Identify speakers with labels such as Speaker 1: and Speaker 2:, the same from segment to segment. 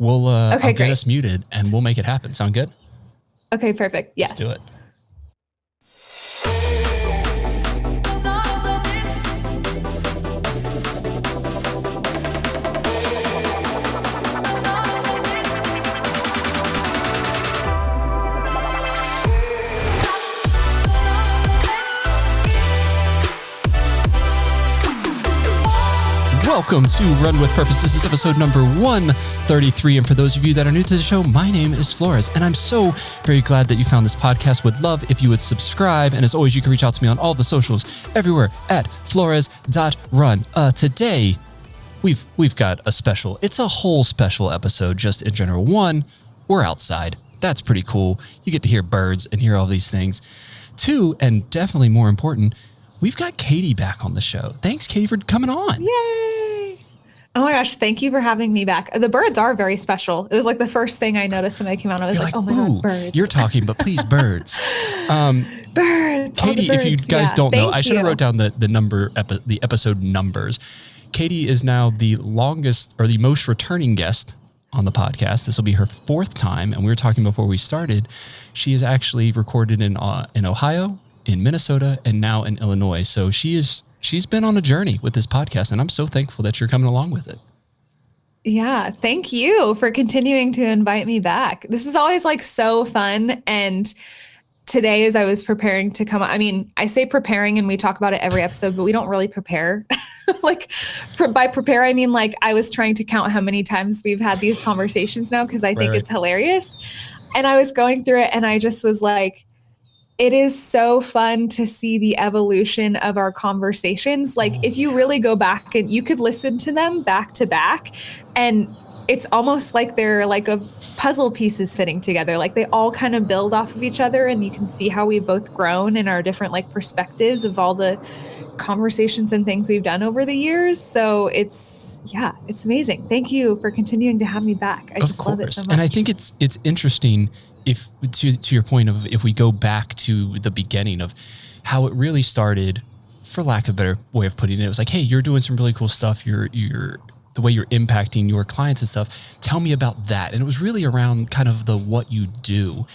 Speaker 1: I'll
Speaker 2: great.
Speaker 1: get us muted and we'll make it happen. Sound good?
Speaker 2: Okay, perfect. Yes.
Speaker 1: Let's do it. Welcome to Run With Purpose. This is episode number 133. And for those of you that are new to the show, my name is Flores, and I'm so very glad that you found this podcast. Would love if you would subscribe. And as always, you can reach out to me on all the socials everywhere at flores.run. Today, we've got a special. It's a whole special episode just in general. One, we're outside. That's pretty cool. You get to hear birds and hear all these things. Two, and definitely more important, we've got Kati back on the show. Thanks, Kati, for coming on.
Speaker 2: Yay! Oh my gosh, thank you for having me back. The birds are very special. It was like the first thing I noticed when I came out. I was like, oh my God, birds.
Speaker 1: You're talking, but please, birds.
Speaker 2: Birds.
Speaker 1: Kati, if you guys don't know, I should have wrote down the episode numbers. Kati is now the longest or the most returning guest on the podcast. This will be her fourth time. And we were talking before we started. She is actually recorded in Ohio, in Minnesota, and now in Illinois. So she's been on a journey with this podcast, and I'm so thankful that you're coming along with it.
Speaker 2: Yeah. Thank you for continuing to invite me back. This is always like so fun. And today, as I was preparing to come, I say preparing and we talk about it every episode, but we don't really prepare. By prepare, I mean, like I was trying to count how many times we've had these conversations now, because I think it's hilarious. And I was going through it and I just was like, it is so fun to see the evolution of our conversations. Like if you really go back and you could listen to them back to back, and it's almost like they're like a puzzle pieces fitting together. Like they all kind of build off of each other, and you can see how we've both grown in our different like perspectives of all the conversations and things we've done over the years. So it's amazing. Thank you for continuing to have me back. I just love it so much.
Speaker 1: And I think it's interesting if to your point of if we go back to the beginning of how it really started, for lack of a better way of putting it, it was like, hey, you're doing some really cool stuff. You're the way you're impacting your clients and stuff. Tell me about that. And it was really around kind of the what you do.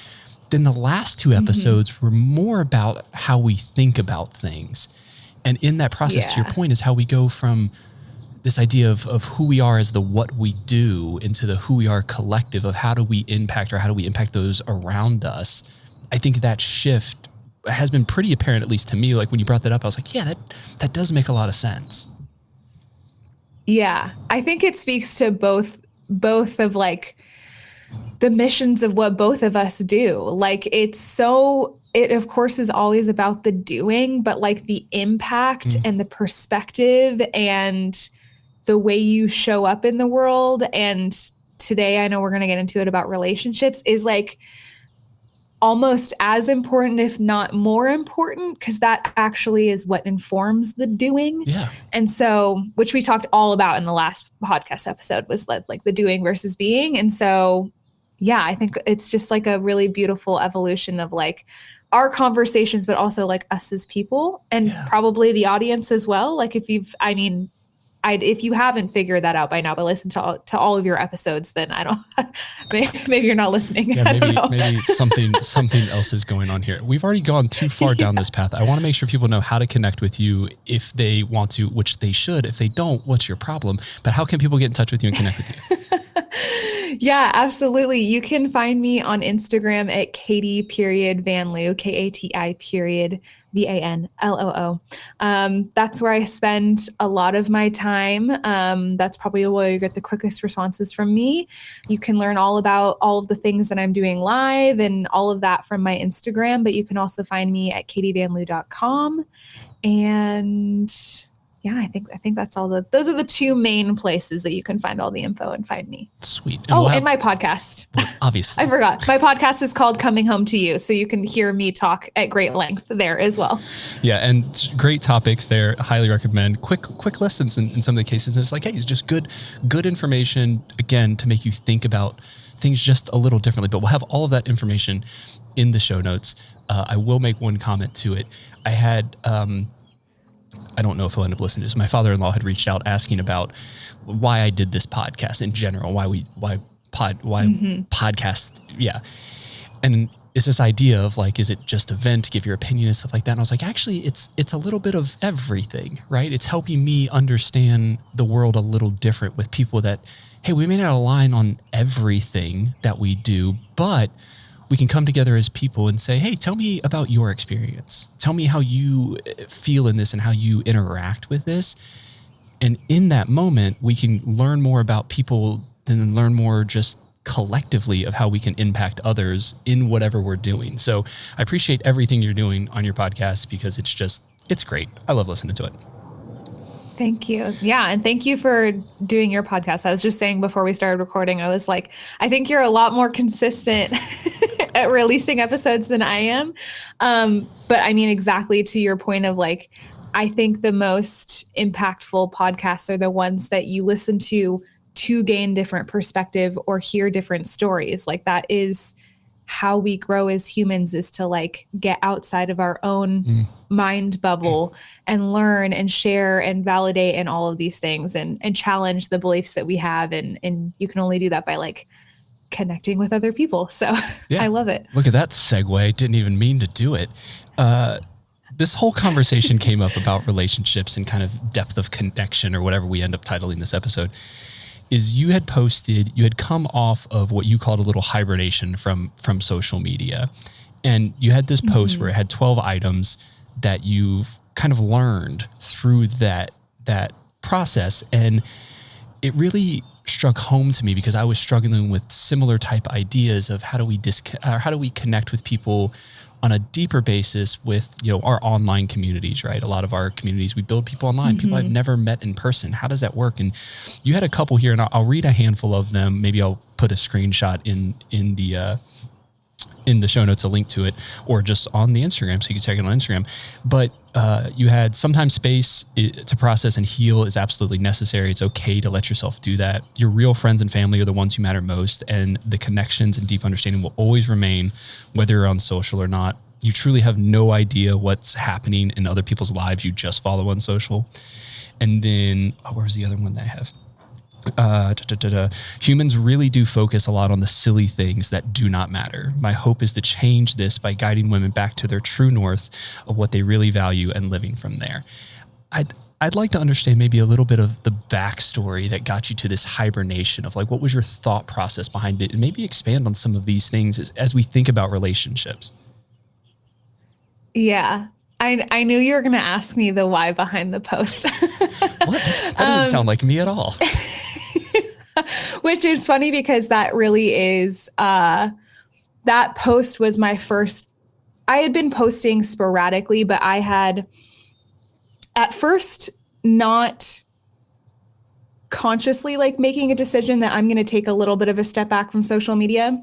Speaker 1: Then the last two episodes were more about how we think about things. And in that process, to your point, is how we go from this idea of who we are as the what we do into the who we are collective of how do we impact those around us. I think that shift has been pretty apparent, at least to me. Like when you brought that up, I was like, yeah, that does make a lot of sense.
Speaker 2: Yeah. I think it speaks to both of like the missions of what both of us do. Like it of course is always about the doing, but like the impact and the perspective and the way you show up in the world. And today, I know we're going to get into it about relationships, is like almost as important, if not more important, because that actually is what informs the doing.
Speaker 1: Yeah.
Speaker 2: And so, which we talked all about in the last podcast episode, was like the doing versus being. And so, yeah, I think it's just like a really beautiful evolution of like our conversations, but also like us as people and probably the audience as well. Like if you haven't figured that out by now, but listen to all of your episodes, then I don't, maybe you're not listening.
Speaker 1: Yeah, maybe something else is going on here. We've already gone too far down this path. I want to make sure people know how to connect with you if they want to, which they should. If they don't, what's your problem? But how can people get in touch with you and connect with you?
Speaker 2: Yeah, absolutely. You can find me on Instagram at Kati.Vanloo, Kati Vanloo. That's where I spend a lot of my time. That's probably where you get the quickest responses from me. You can learn all about all of the things that I'm doing live and all of that from my Instagram, but you can also find me at kativanloo.com. And yeah, I think that's those are the two main places that you can find all the info and find me.
Speaker 1: Sweet.
Speaker 2: And my podcast.
Speaker 1: Obviously.
Speaker 2: I forgot. My podcast is called Coming Home to You. So you can hear me talk at great length there as well.
Speaker 1: Yeah. And great topics there. Highly recommend. Quick lessons in some of the cases. And it's like, hey, it's just good information, again, to make you think about things just a little differently. But we'll have all of that information in the show notes. I will make one comment to it. I had, I don't know if he'll end up listening to this. My father-in-law had reached out asking about why I did this podcast in general, why podcast. Yeah. And it's this idea of like, is it just a vent, give your opinion and stuff like that? And I was like, actually, it's a little bit of everything, right? It's helping me understand the world a little different with people that, hey, we may not align on everything that we do, but we can come together as people and say, hey, tell me about your experience. Tell me how you feel in this and how you interact with this. And in that moment, we can learn more about people and learn more just collectively of how we can impact others in whatever we're doing. So I appreciate everything you're doing on your podcast because it's great. I love listening to it.
Speaker 2: Thank you. Yeah. And thank you for doing your podcast. I was just saying before we started recording, I was like, I think you're a lot more consistent at releasing episodes than I am. But I mean, exactly to your point of like, I think the most impactful podcasts are the ones that you listen to gain different perspective or hear different stories. Like that is how we grow as humans, is to like get outside of our own mind bubble and learn and share and validate and all of these things and challenge the beliefs that we have. And you can only do that by like connecting with other people. So yeah. I love it.
Speaker 1: Look at that segue. Didn't even mean to do it. This whole conversation came up about relationships and kind of depth of connection or whatever we end up titling this episode. Is you had come off of what you called a little hibernation from social media. And you had this post where it had 12 items that you've kind of learned through that process. And it really struck home to me because I was struggling with similar type ideas of how do we connect with people on a deeper basis with, our online communities, right? A lot of our communities, we build people online, people I've never met in person. How does that work? And you had a couple here, and I'll read a handful of them. Maybe I'll put a screenshot in the show notes, a link to it, or just on the Instagram, so you can check it on Instagram. But you had sometimes space to process and heal is absolutely necessary. It's okay to let yourself do that. Your real friends and family are the ones who matter most, and the connections and deep understanding will always remain, whether you're on social or not. You truly have no idea what's happening in other people's lives. You just follow on social. And then, where's the other one that I have? Humans really do focus a lot on the silly things that do not matter. My hope is to change this by guiding women back to their true north of what they really value and living from there. I'd like to understand maybe a little bit of the backstory that got you to this hibernation of like, what was your thought process behind it? And maybe expand on some of these things as we think about relationships.
Speaker 2: Yeah. I knew you were going to ask me the why behind the post.
Speaker 1: What? That doesn't sound like me at all.
Speaker 2: Which is funny because that really is, that post was my first. I had been posting sporadically, but I had at first not consciously like making a decision that I'm going to take a little bit of a step back from social media.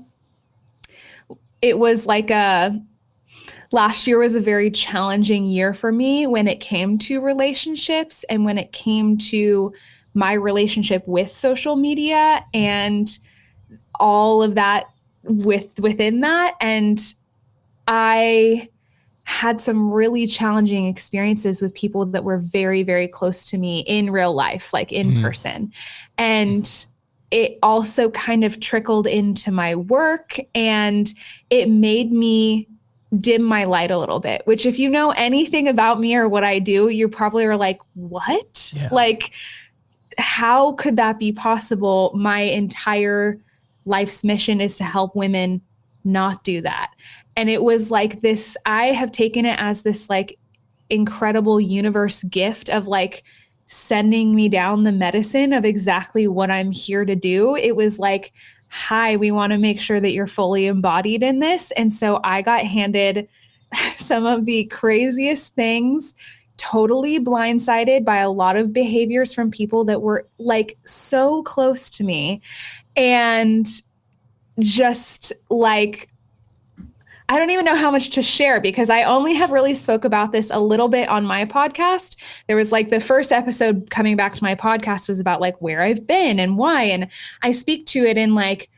Speaker 2: It was like last year was a very challenging year for me when it came to relationships and when it came to my relationship with social media and all of that within that. And I had some really challenging experiences with people that were very, very close to me in real life, like in person. And it also kind of trickled into my work, and it made me dim my light a little bit, which if you know anything about me or what I do, you probably are like, what? Yeah. Like, how could that be possible? My entire life's mission is to help women not do that. And it was like this, I have taken it as this like incredible universe gift of like sending me down the medicine of exactly what I'm here to do. It was like, hi, we want to make sure that you're fully embodied in this. And so I got handed some of the craziest things, totally blindsided by a lot of behaviors from people that were like so close to me. And just like, I don't even know how much to share because I only have really spoke about this a little bit on my podcast. There was like the first episode coming back to my podcast was about like where I've been and why. And I speak to it in like,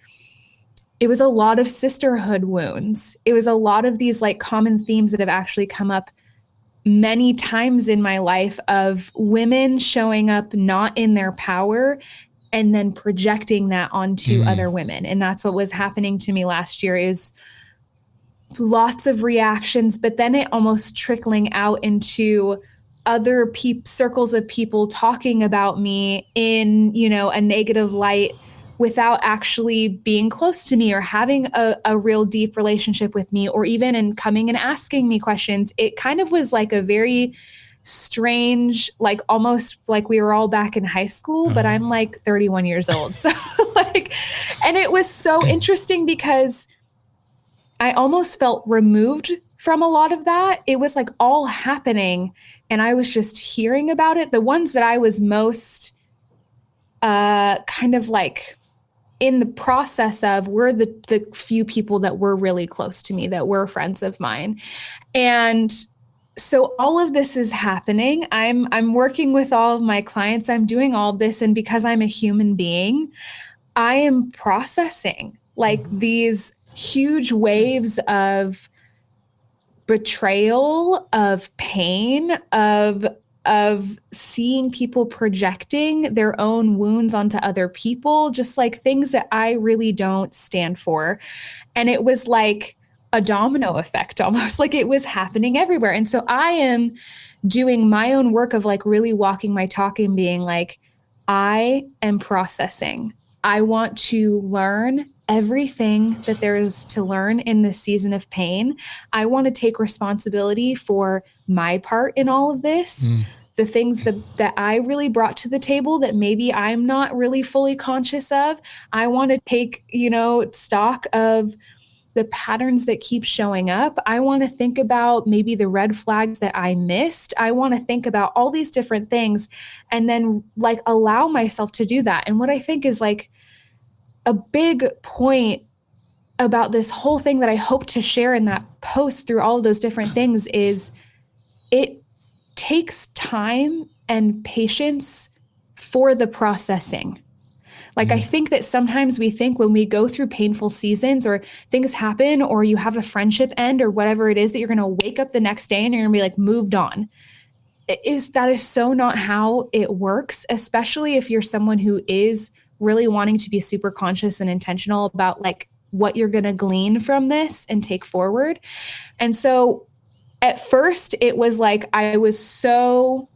Speaker 2: it was a lot of sisterhood wounds. It was a lot of these like common themes that have actually come up many times in my life of women showing up not in their power and then projecting that onto other women. And that's what was happening to me last year, is lots of reactions, but then it almost trickling out into other circles of people talking about me in, a negative light without actually being close to me or having a real deep relationship with me, or even in coming and asking me questions. It kind of was like a very strange, like almost like we were all back in high school, but I'm like 31 years old. So and it was so interesting because I almost felt removed from a lot of that. It was like all happening and I was just hearing about it. The ones that I was most kind of like in the process of were the few people that were really close to me, that were friends of mine. And so all of this is happening. I'm working with all of my clients. I'm doing all of this. And because I'm a human being, I am processing like these huge waves of betrayal, of pain, of seeing people projecting their own wounds onto other people, just like things that I really don't stand for. And it was like a domino effect, almost like it was happening everywhere. And so I am doing my own work of like really walking my talk and being like, I am processing. I want to learn everything that there is to learn in this season of pain. I want to take responsibility for my part in all of this. The things that I really brought to the table that maybe I'm not really fully conscious of. I want to take, stock of the patterns that keep showing up. I want to think about maybe the red flags that I missed. I want to think about all these different things and then like allow myself to do that. And what I think is like a big point about this whole thing that I hope to share in that post through all of those different things is it takes time and patience for the processing. Like, I think that sometimes we think when we go through painful seasons or things happen or you have a friendship end or whatever it is, that you're going to wake up the next day and you're going to be like moved on. That is so not how it works, especially if you're someone who is really wanting to be super conscious and intentional about like what you're going to glean from this and take forward. And so at first it was like, I was so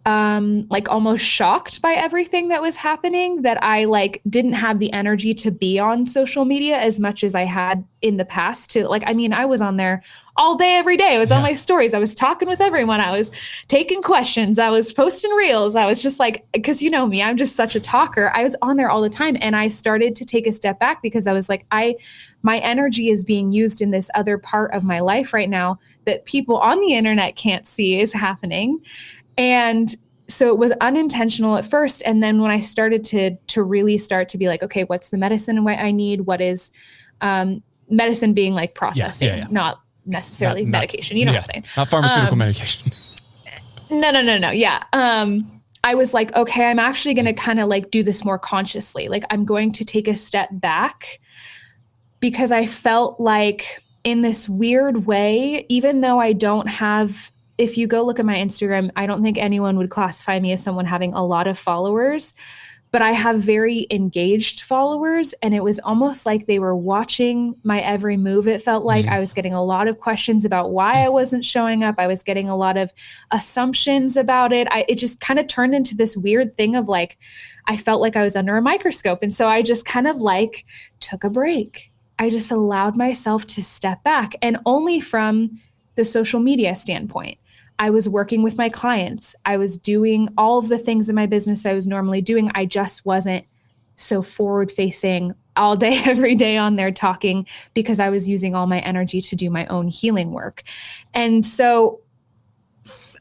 Speaker 2: like almost shocked by everything that was happening that I like didn't have the energy to be on social media as much as I had in the past to like, I mean, I was on there all day, every day. I was on my stories. I was talking with everyone. I was taking questions. I was posting reels. I was just like, cause you know me, I'm just such a talker. I was on there all the time. And I started to take a step back because I was like, my energy is being used in this other part of my life right now that people on the internet can't see is happening. And so it was unintentional at first. And then when I started to really start to be like, okay, what's the medicine and what I need? What is medicine being like processing, not necessarily medication. You know what I'm saying?
Speaker 1: Not pharmaceutical medication.
Speaker 2: No. Yeah. I was like, okay, I'm actually going to kind of like do this more consciously. Like I'm going to take a step back because I felt like in this weird way, even though I don't have, if you go look at my Instagram, I don't think anyone would classify me as someone having a lot of followers, but I have very engaged followers. And it was almost like they were watching my every move. It felt like I was getting a lot of questions about why I wasn't showing up. I was getting a lot of assumptions about it. It just kind of turned into this weird thing of like, I felt like I was under a microscope. And so I just kind of like took a break. I just allowed myself to step back, and only from the social media standpoint. I was working with my clients. I was doing all of the things in my business I was normally doing. I just wasn't so forward facing all day, every day on there talking because I was using all my energy to do my own healing work. And so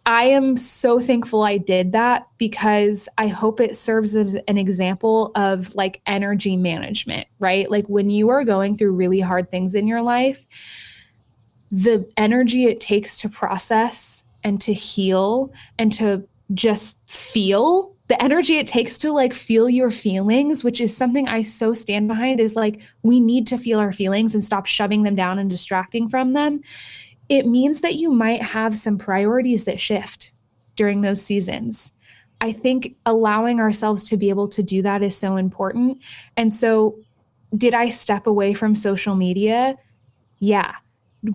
Speaker 2: I am so thankful I did that because I hope it serves as an example of like energy management, right? Like when you are going through really hard things in your life, the energy it takes to process and to heal and to just feel, the energy it takes to like feel your feelings, which is something I so stand behind, is like we need to feel our feelings and stop shoving them down and distracting from them. It means that you might have some priorities that shift during those seasons. I think allowing ourselves to be able to do that is so important. And so did I step away from social media? Yeah.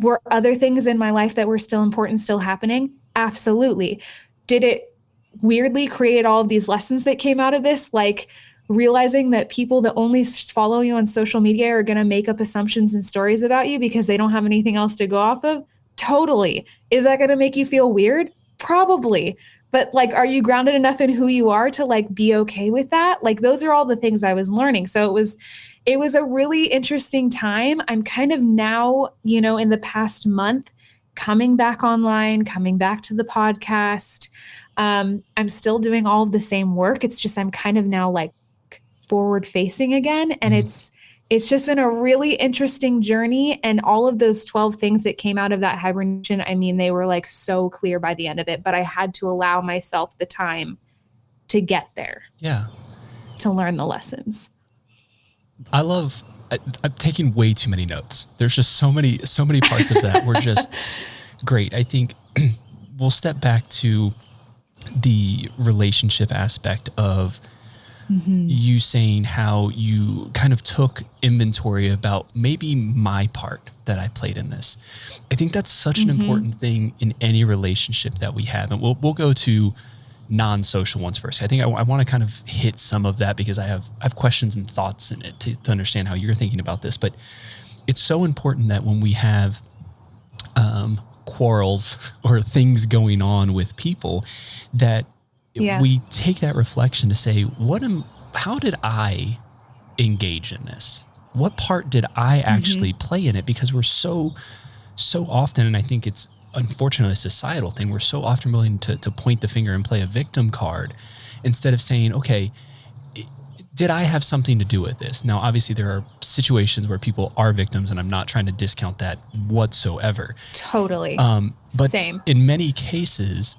Speaker 2: Were other things in my life that were still important still happening? Absolutely. Did it weirdly create all of these lessons that came out of this? Like realizing that people that only follow you on social media are going to make up assumptions and stories about you because they don't have anything else to go off of? Totally. Is that going to make you feel weird? Probably. But like, are you grounded enough in who you are to like be okay with that? Like, those are all the things I was learning. So it was a really interesting time. I'm kind of now, in the past month, coming back online, coming back to the podcast. I'm still doing all of the same work. It's just I'm kind of now like forward facing again. And it's just been a really interesting journey. And all of those 12 things that came out of that hibernation, I mean, they were like so clear by the end of it, but I had to allow myself the time to get there.
Speaker 1: Yeah.
Speaker 2: To learn the lessons.
Speaker 1: I'm taking way too many notes. There's just so many parts of that were just great. I think we'll step back to the relationship aspect of you saying how you kind of took inventory about maybe my part that I played in this. I think that's such an important thing in any relationship that we have. And we'll go to non-social ones first. I think I want to kind of hit some of that because I have questions and thoughts in it to understand how you're thinking about this. But it's so important that when we have quarrels or things going on with people, that we take that reflection to say, how did I engage in this? What part did I actually play in it? Because we're so often, and I think it's unfortunately a societal thing, we're so often willing to point the finger and play a victim card instead of saying, okay, did I have something to do with this? Now, obviously there are situations where people are victims and I'm not trying to discount that whatsoever.
Speaker 2: Totally.
Speaker 1: But
Speaker 2: same.
Speaker 1: In many cases,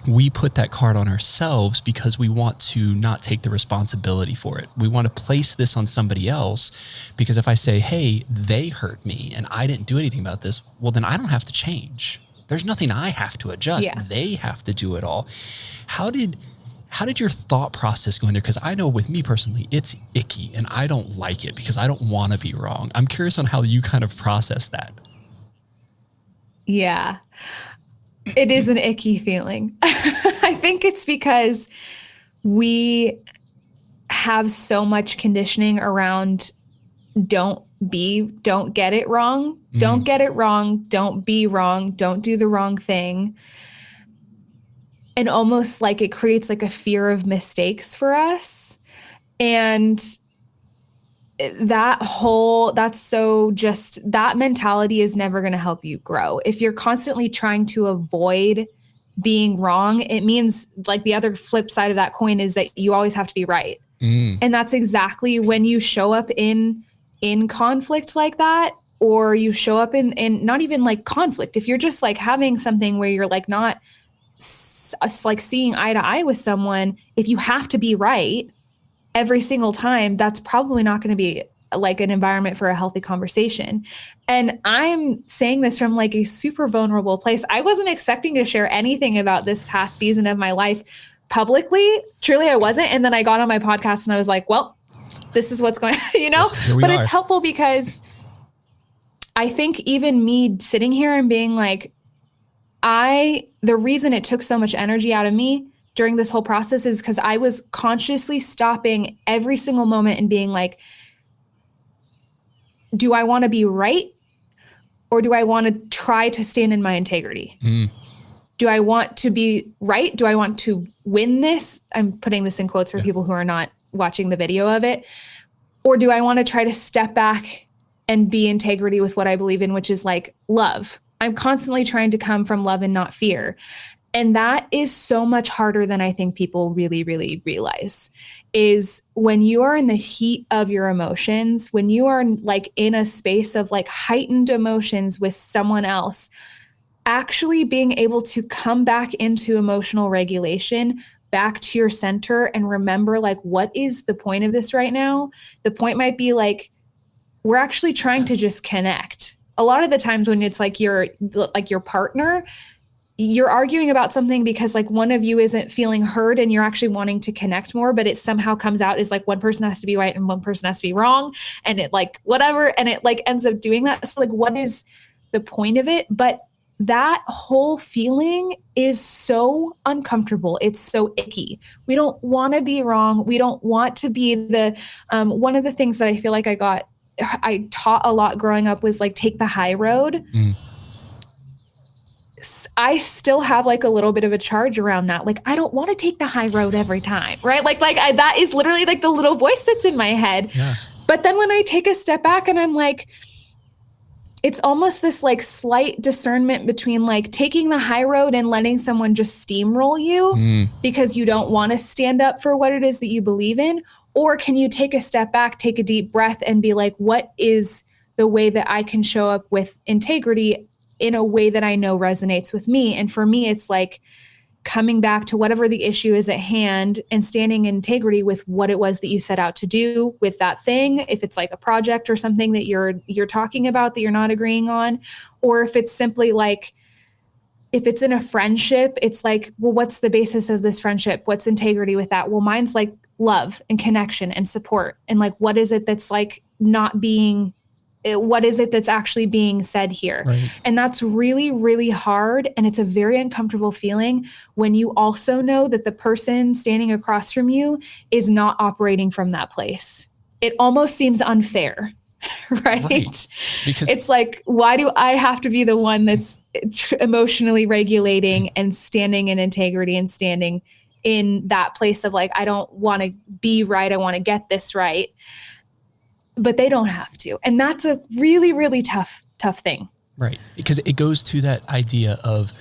Speaker 1: we put that card on ourselves because we want to not take the responsibility for it. We want to place this on somebody else because if I say, hey, they hurt me and I didn't do anything about this, well, then I don't have to change. There's nothing I have to adjust. Yeah. They have to do it all. How did your thought process go in there? Because I know with me personally, it's icky and I don't like it because I don't want to be wrong. I'm curious on how you kind of process that.
Speaker 2: Yeah. It is an icky feeling. I think it's because we have so much conditioning around don't get it wrong. Don't get it wrong. Don't be wrong. Don't do the wrong thing. And almost like it creates like a fear of mistakes for us. And that mentality is never going to help you grow. If you're constantly trying to avoid being wrong, it means like the other flip side of that coin is that you always have to be right. And that's exactly when you show up in conflict like that, or you show up in not even like conflict. If you're just like having something where you're like not like seeing eye to eye with someone, if you have to be right every single time, that's probably not going to be like an environment for a healthy conversation. And I'm saying this from like a super vulnerable place. I wasn't expecting to share anything about this past season of my life publicly. Truly, I wasn't. And then I got on my podcast and I was like, well, this is what's going on, but it's helpful because I think even me sitting here and being like, the reason it took so much energy out of me during this whole process is because I was consciously stopping every single moment and being like, do I want to be right? Or do I want to try to stand in my integrity? Do I want to be right? Do I want to win this? I'm putting this in quotes for people who are not watching the video of it. Or do I want to try to step back and be integrity with what I believe in, which is like love? I'm constantly trying to come from love and not fear. And that is so much harder than I think people really, really realize, is when you are in the heat of your emotions, when you are like in a space of like heightened emotions with someone else, actually being able to come back into emotional regulation, back to your center and remember like, what is the point of this right now? The point might be like, we're actually trying to just connect. A lot of the times when it's like your partner, you're arguing about something because like one of you isn't feeling heard and you're actually wanting to connect more, but it somehow comes out as like one person has to be right and one person has to be wrong, and it like whatever, and it like ends up doing that. So like what is the point of it? But that whole feeling is so uncomfortable. It's so icky. We don't want to be wrong. We don't want to be the one of the things that I feel like I taught a lot growing up was like take the high road. I still have like a little bit of a charge around that. Like, I don't want to take the high road every time, right? That is literally like the little voice that's in my head.
Speaker 1: Yeah.
Speaker 2: But then when I take a step back and I'm like, it's almost this like slight discernment between like taking the high road and letting someone just steamroll you because you don't want to stand up for what it is that you believe in. Or can you take a step back, take a deep breath and be like, what is the way that I can show up with integrity in a way that I know resonates with me? And for me, it's like coming back to whatever the issue is at hand and standing in integrity with what it was that you set out to do with that thing. If it's like a project or something that you're talking about that you're not agreeing on, or if it's simply like, if it's in a friendship, it's like, well, what's the basis of this friendship? What's integrity with that? Well, mine's like love and connection and support. And like, what is it that's like not being, what is it that's actually being said here?
Speaker 1: Right.
Speaker 2: And that's really, really hard. And it's a very uncomfortable feeling when you also know that the person standing across from you is not operating from that place. It almost seems unfair, right? Because it's like, why do I have to be the one that's emotionally regulating and standing in integrity and standing in that place of like, I don't want to be right. I want to get this right. But they don't have to. And that's a really, really tough thing.
Speaker 1: Right. Because it goes to that idea of,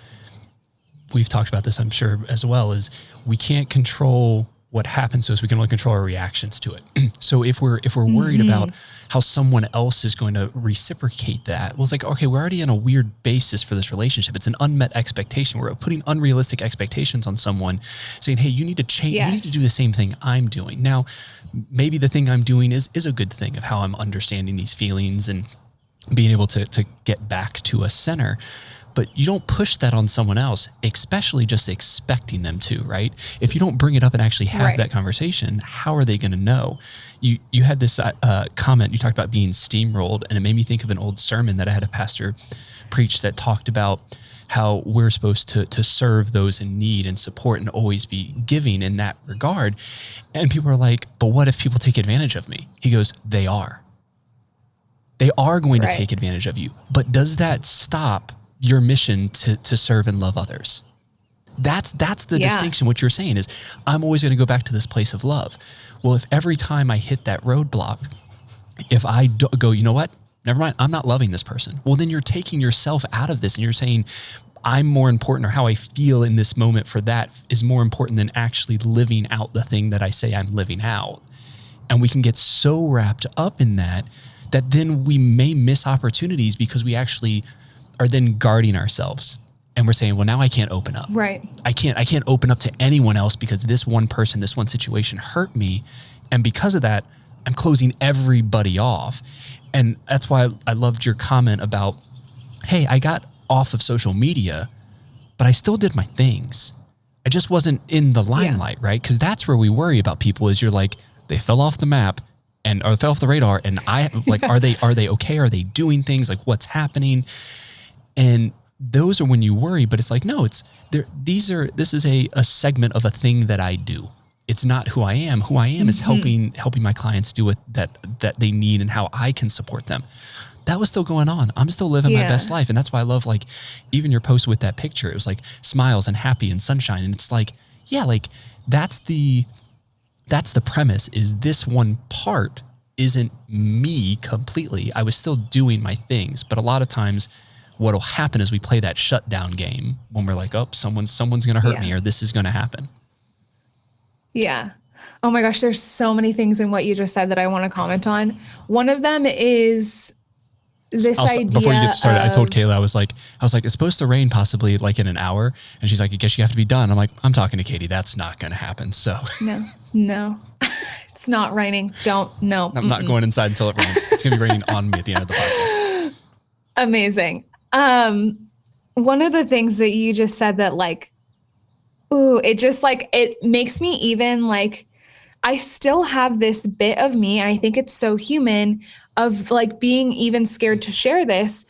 Speaker 1: we've talked about this, I'm sure, as well, is we can't control what happens to us. We can only control our reactions to it. So if we're worried about how someone else is going to reciprocate that, well, it's like, okay, we're already on a weird basis for this relationship. It's an unmet expectation. We're putting unrealistic expectations on someone, saying, hey, you need to change. Yes. You need to do the same thing I'm doing. Now, maybe the thing I'm doing is a good thing of how I'm understanding these feelings and being able to get back to a center. But you don't push that on someone else, especially just expecting them to, right? If you don't bring it up and actually have that conversation, how are they going to know? You had this comment, you talked about being steamrolled, and it made me think of an old sermon that I had a pastor preach that talked about how we're supposed to serve those in need and support and always be giving in that regard. And people are like, but what if people take advantage of me? He goes, they are. They are going to take advantage of you. But does that stop your mission to serve and love others? That's the distinction. What you're saying is, I'm always going to go back to this place of love. Well, if every time I hit that roadblock, if I go, you know what? Never mind, I'm not loving this person. Well, then you're taking yourself out of this and you're saying, I'm more important, or how I feel in this moment for that is more important than actually living out the thing that I say I'm living out. And we can get so wrapped up in that then we may miss opportunities because we actually are then guarding ourselves. And we're saying, well, now I can't open up.
Speaker 2: Right.
Speaker 1: I can't open up to anyone else because this one person, this one situation hurt me. And because of that, I'm closing everybody off. And that's why I loved your comment about, hey, I got off of social media, but I still did my things. I just wasn't in the limelight, right? Because that's where we worry about people, is you're like, they fell off the map or fell off the radar. And I like, are they okay? Are they doing things? Like, what's happening? And those are when you worry, but it's like, no, this is a segment of a thing that I do. It's not who I am. Who I am is helping my clients do it that they need and how I can support them. That was still going on. I'm still living my best life. And that's why I love, like, even your post with that picture, it was like smiles and happy and sunshine. And it's like, yeah, like that's the premise, is this one part isn't me completely. I was still doing my things. But a lot of times what'll happen is we play that shutdown game when we're like, oh, someone's going to hurt me, or this is going to happen.
Speaker 2: Yeah. Oh my gosh, there's so many things in what you just said that I want to comment on. One of them is this idea.
Speaker 1: Before you get started, I told Kayla, I was like, it's supposed to rain possibly like in an hour. And she's like, I guess you have to be done. I'm like, I'm talking to Katie. That's not going to happen. So
Speaker 2: no, it's not raining. No.
Speaker 1: I'm not going inside until it rains. It's going to be raining on me at the end of the podcast.
Speaker 2: Amazing. one of the things that you just said that like, ooh, it just like, it makes me even like, I still have this bit of me, and I think it's so human, of like being even scared to share this.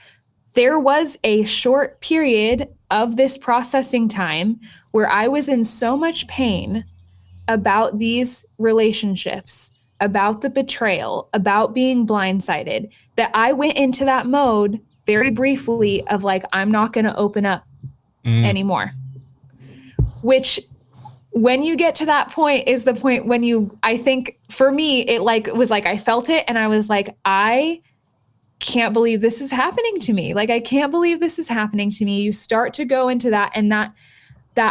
Speaker 2: There was a short period of this processing time where I was in so much pain about these relationships, about the betrayal, about being blindsided, that I went into that mode very briefly of like, I'm not going to open up anymore. Which, when you get to that point, is the point when you, I think for me, it like was like I felt it and I was like, I can't believe this is happening to me. Like, I can't believe this is happening to me. You start to go into that, and that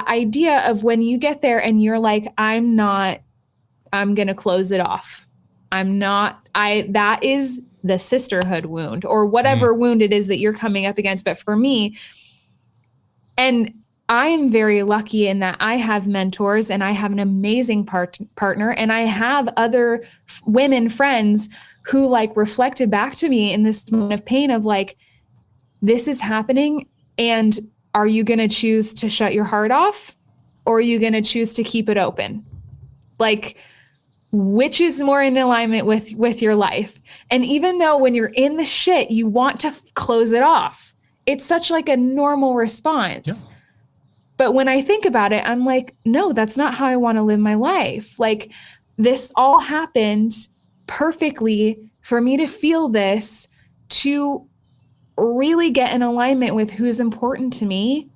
Speaker 2: idea of when you get there and you're like, I'm going to close it off. That is the sisterhood wound, or whatever wound it is that you're coming up against. But for me, and I am very lucky in that I have mentors and I have an amazing partner, and I have other women friends who like reflected back to me in this moment of pain of like, this is happening. And are you going to choose to shut your heart off, or are you going to choose to keep it open? Like, which is more in alignment with your life? And even though when you're in the shit, you want to close it off, it's such like a normal response.
Speaker 1: Yeah.
Speaker 2: But when I think about it, I'm like, no, that's not how I want to live my life. Like, this all happened perfectly for me to feel this, to really get in alignment with who's important to me,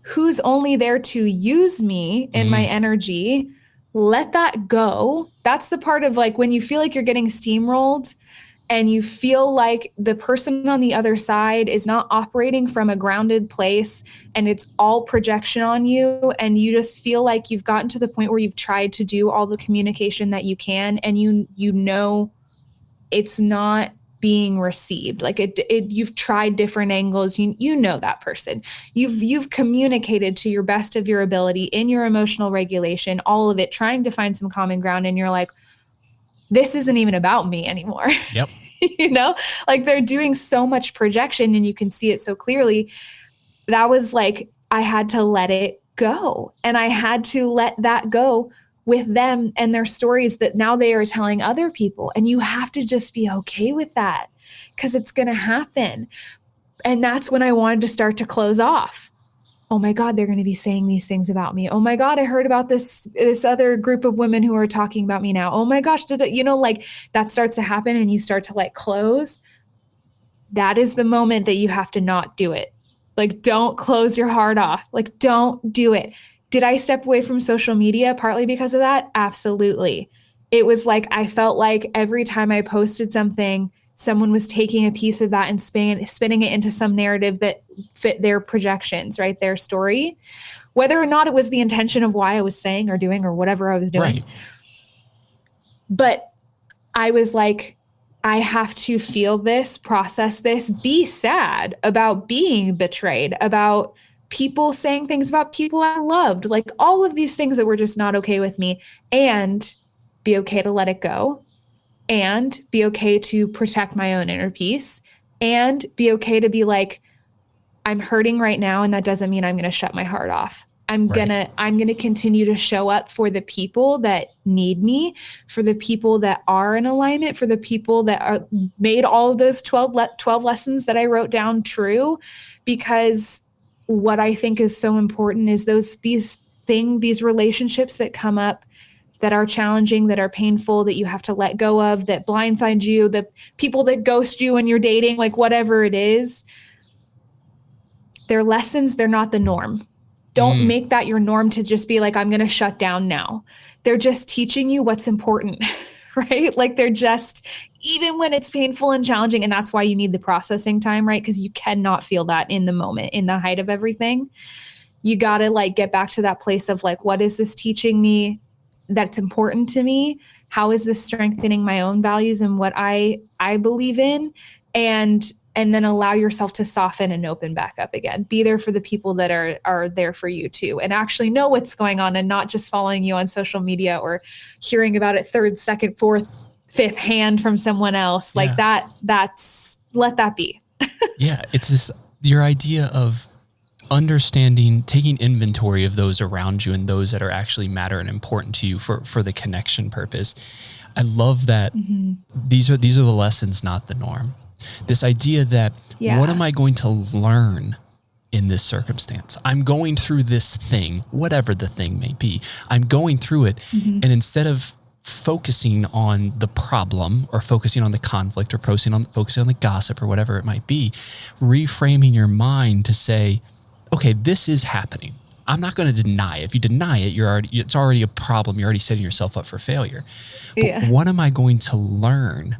Speaker 2: who's only there to use me and my energy. Let that go. That's the part of like when you feel like you're getting steamrolled and you feel like the person on the other side is not operating from a grounded place and it's all projection on you, and you just feel like you've gotten to the point where you've tried to do all the communication that you can, and you know it's not being received. Like you've tried different angles. You know that person. You've communicated to your best of your ability in your emotional regulation, all of it, trying to find some common ground, and you're like, this isn't even about me anymore.
Speaker 1: Yep.
Speaker 2: You know, like they're doing so much projection and you can see it so clearly. That was like, I had to let it go, and I had to let that go with them and their stories that now they are telling other people. And you have to just be okay with that, because it's going to happen. And that's when I wanted to start to close off. Oh my God, they're going to be saying these things about me. Oh my God, I heard about this other group of women who are talking about me now. Oh my gosh, you know, like that starts to happen and you start to like close. That is the moment that you have to not do it. Like, don't close your heart off. Like, don't do it. Did I step away from social media partly because of that? Absolutely. It was like, I felt like every time I posted something, someone was taking a piece of that and spinning it into some narrative that fit their projections, right? Their story, whether or not it was the intention of why I was saying or doing or whatever I was doing.
Speaker 1: Right.
Speaker 2: But I was like, I have to feel this, process this, be sad about being betrayed, about people saying things about people I loved, like all of these things that were just not okay with me, and be okay to let it go, and be okay to protect my own inner peace, and be okay to be like, I'm hurting right now, and that doesn't mean I'm going to shut my heart off. I'm going to continue to show up for the people that need me, for the people that are in alignment, for the people that are made all of those 12 lessons that I wrote down true. Because what I think is so important is these relationships that come up that are challenging, that are painful, that you have to let go of, that blindside you, the people that ghost you when you're dating, like whatever it is, they're lessons. They're not the norm. Don't make that your norm to just be like, I'm going to shut down now. They're just teaching you what's important, right? Like they're just, even when it's painful and challenging, and that's why you need the processing time, right? Because you cannot feel that in the moment, in the height of everything. You got to like get back to that place of like, what is this teaching me that's important to me? How is this strengthening my own values and what I believe in? And then allow yourself to soften and open back up again. Be there for the people that are there for you too, and actually know what's going on, and not just following you on social media or hearing about it third, second, fourth, fifth hand from someone else. Like that's, let that be.
Speaker 1: Yeah. It's this your idea of understanding, taking inventory of those around you and those that are actually matter and important to you for the connection purpose. I love that these are the lessons, not the norm. This idea that what am I going to learn in this circumstance? I'm going through this thing, whatever the thing may be. I'm going through it. And instead of focusing on the problem or focusing on the conflict or focusing on the gossip or whatever it might be, reframing your mind to say, okay, this is happening. I'm not going to deny it. If you deny it, it's already a problem. You're already setting yourself up for failure. But what am I going to learn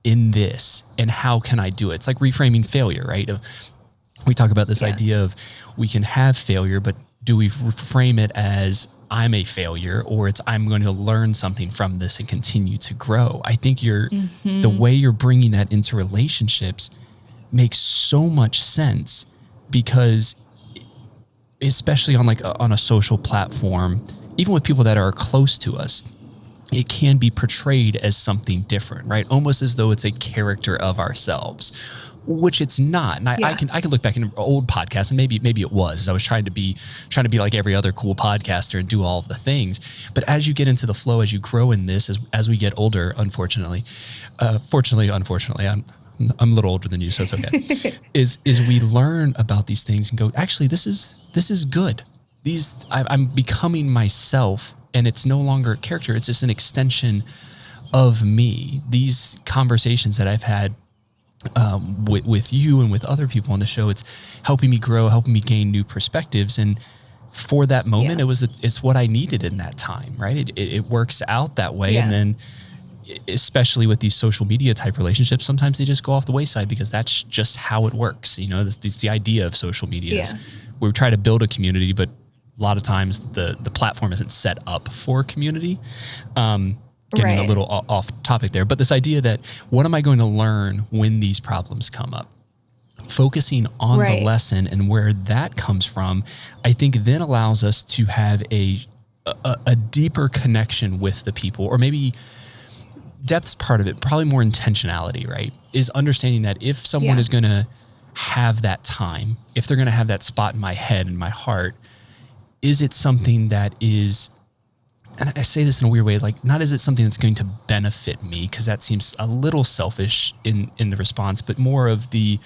Speaker 1: in this, and how can I do it? It's like reframing failure, right? We talk about this idea of we can have failure, but do we frame it as I'm a failure, or it's I'm going to learn something from this and continue to grow? I think the way you're bringing that into relationships makes so much sense, because especially on a social platform, even with people that are close to us, it can be portrayed as something different, right? Almost as though it's a character of ourselves, which it's not. And I can look back in old podcasts, and maybe it was. I was trying to be like every other cool podcaster and do all of the things. But as you get into the flow, as you grow in this, as we get older, unfortunately, unfortunately, I'm a little older than you, so it's okay. is we learn about these things and go, actually, this is good. I'm becoming myself, and it's no longer a character. It's just an extension of me. These conversations that I've had with you and with other people on the show, it's helping me grow, helping me gain new perspectives. And for that moment, it's what I needed in that time, right? It works out that way. And then, especially with these social media type relationships, sometimes they just go off the wayside, because that's just how it works. This the idea of social media is we try to build a community, but a lot of times the platform isn't set up for community. Getting a little off topic there, but this idea that what am I going to learn when these problems come up? Focusing on the lesson and where that comes from, I think then allows us to have a deeper connection with the people, or maybe depth's part of it, probably more intentionality, right? Is understanding that if someone is going to have that time, if they're going to have that spot in my head and my heart, is it something that is, and I say this in a weird way, like, not is it something that's going to benefit me, because that seems a little selfish in the response, but more of the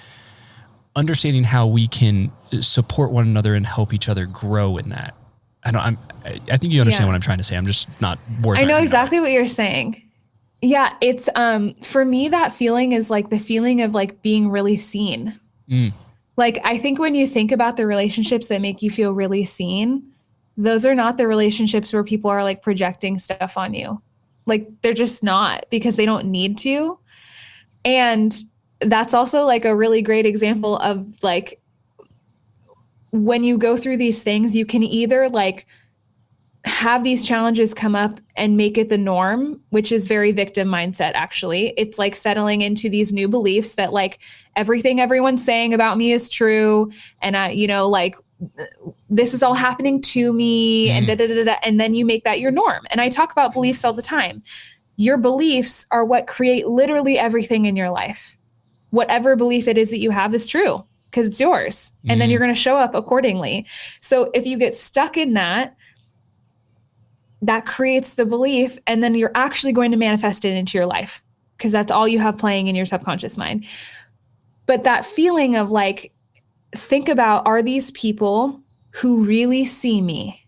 Speaker 1: understanding how we can support one another and help each other grow in that. I think you understand what I'm trying to say. I'm just not words.
Speaker 2: I know exactly what you're saying. Yeah, it's for me, that feeling is like the feeling of like being really seen. Like, I think when you think about the relationships that make you feel really seen, those are not the relationships where people are like projecting stuff on you. Like, they're just not, because they don't need to. And that's also like a really great example of like, when you go through these things, you can either like have these challenges come up and make it the norm, which is very victim mindset. Actually, it's like settling into these new beliefs that like everything everyone's saying about me is true. And like, this is all happening to me, and and then you make that your norm. And I talk about beliefs all the time. Your beliefs are what create literally everything in your life. Whatever belief it is that you have is true, because it's yours. And then you're going to show up accordingly. So if you get stuck in that creates the belief, and then you're actually going to manifest it into your life, because that's all you have playing in your subconscious mind. But that feeling of like, think about, are these people who really see me?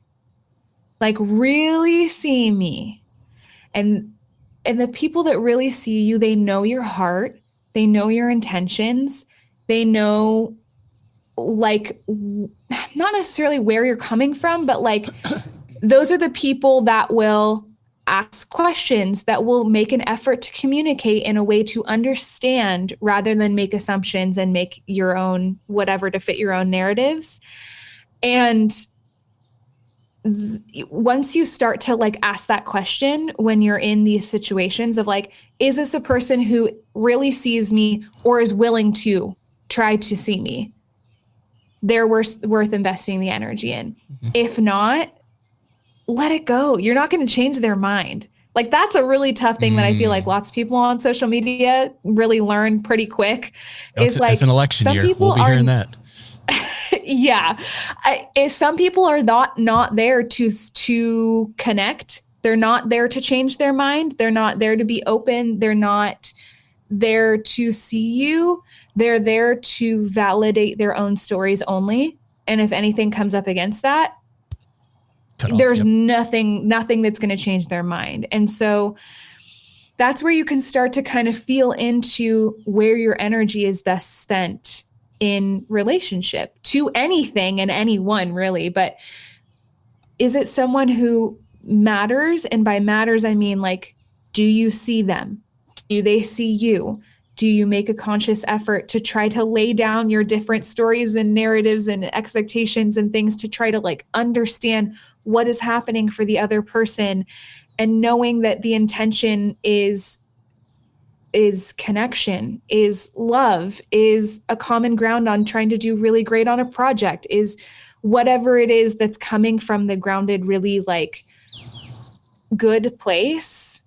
Speaker 2: Like, really see me? And the people that really see you, they know your heart. They know your intentions. They know, like, not necessarily where you're coming from, but like, those are the people that will ask questions, that will make an effort to communicate in a way to understand, rather than make assumptions and make your own whatever to fit your own narratives. And once you start to like ask that question when you're in these situations of like, is this a person who really sees me or is willing to try to see me? They're worth investing the energy in. If not, let it go. You're not going to change their mind. Like, that's a really tough thing that I feel like lots of people on social media really learn pretty quick.
Speaker 1: It's an election year. We'll be hearing that.
Speaker 2: Yeah. If some people are not there to connect. They're not there to change their mind. They're not there to be open. They're not there to see you. They're there to validate their own stories only. And if anything comes up against that, there's nothing that's going to change their mind. And so that's where you can start to kind of feel into where your energy is best spent in relationship to anything and anyone, really. But is it someone who matters? And by matters, I mean, like, do you see them? Do they see you? Do you make a conscious effort to try to lay down your different stories and narratives and expectations and things to try to like understand what is happening for the other person, and knowing that the intention is connection, is love, is a common ground on trying to do really great on a project, is whatever it is that's coming from the grounded, really like good place.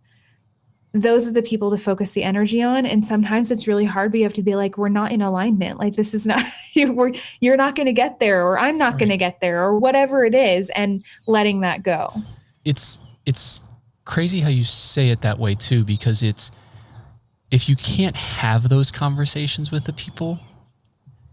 Speaker 2: Those are the people to focus the energy on. And sometimes it's really hard, but you have to be like, we're not in alignment. Like, this is not, you're not going to get there, or I'm not going to get there, or whatever it is, and letting that go.
Speaker 1: It's crazy how you say it that way too, because if you can't have those conversations with the people,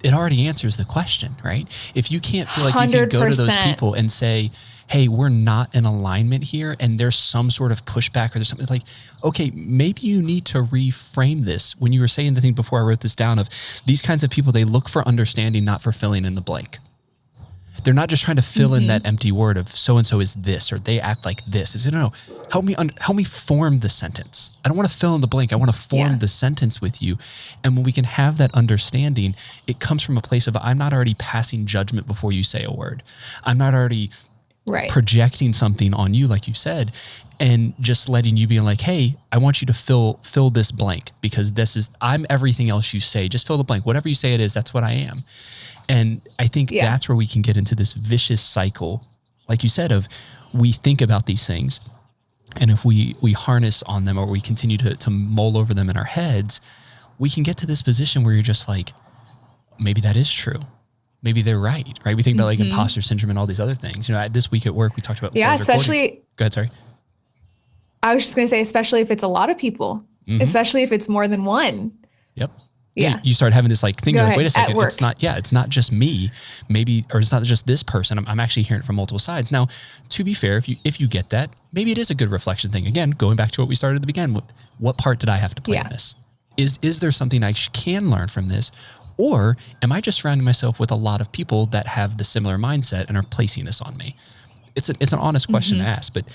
Speaker 1: it already answers the question, right? If you can't feel like 100%. You can go to those people and say, hey, we're not in alignment here, and there's some sort of pushback, or there's something like, okay, maybe you need to reframe this. When you were saying the thing before, I wrote this down, of these kinds of people, they look for understanding, not for filling in the blank. They're not just trying to fill in that empty word of so-and-so is this, or they act like this. It's, no, help me form the sentence. I don't want to fill in the blank. I want to form the sentence with you. And when we can have that understanding, it comes from a place of, I'm not already passing judgment before you say a word. I'm not already projecting something on you, like you said, and just letting you be like, hey, I want you to fill this blank, because I'm everything else you say. Just fill the blank. Whatever you say it is, that's what I am. And I think that's where we can get into this vicious cycle, like you said, of we think about these things, and if we harness on them, or we continue to mull over them in our heads, we can get to this position where you're just like, maybe that is true. Maybe they're right? We think about like imposter syndrome and all these other things. You know, this week at work, we talked about
Speaker 2: especially.
Speaker 1: Go ahead, sorry.
Speaker 2: I was just going to say, especially if it's a lot of people, especially if it's more than one.
Speaker 1: Yep. Yeah. You start having this like thing, like, wait a second, it's not just me, maybe, or it's not just this person. I'm actually hearing it from multiple sides. Now, to be fair, if you get that, maybe it is a good reflection thing. Again, going back to what we started at the beginning, what part did I have to play in this? Is there something I can learn from this? Or am I just surrounding myself with a lot of people that have the similar mindset and are placing this on me? It's an honest question to ask, but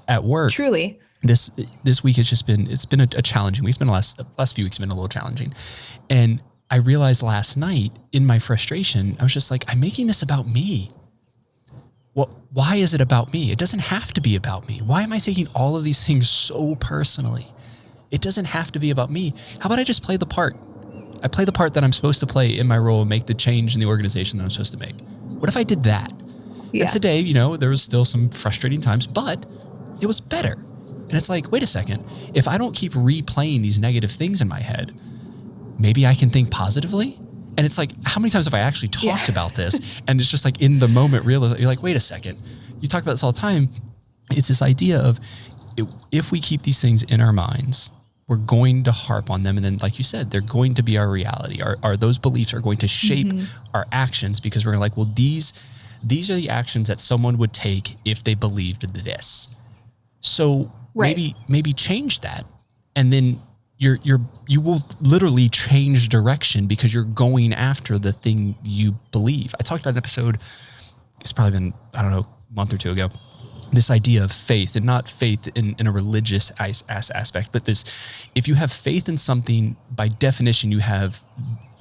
Speaker 1: at work,
Speaker 2: truly,
Speaker 1: this week it's been a challenging week. It's been the last few weeks have been a little challenging. And I realized last night in my frustration, I was just like, I'm making this about me. Well, why is it about me? It doesn't have to be about me. Why am I taking all of these things so personally? It doesn't have to be about me. How about I just play the part? I play the part that I'm supposed to play in my role and make the change in the organization that I'm supposed to make. What if I did that? Yeah. And today, there was still some frustrating times, but it was better. And it's like, wait a second. If I don't keep replaying these negative things in my head, maybe I can think positively. And it's like, how many times have I actually talked about this? And it's just like in the moment, you're like, wait a second. You talk about this all the time. It's this idea of if we keep these things in our minds, we're going to harp on them. And then, like you said, they're going to be our reality. Those beliefs are going to shape our actions, because we're like, well, these are the actions that someone would take if they believed this. So maybe change that. And then you will literally change direction, because you're going after the thing you believe. I talked about an episode, it's probably been, I don't know, a month or two ago, this idea of faith, and not faith in a religious aspect, but this, if you have faith in something, by definition, you have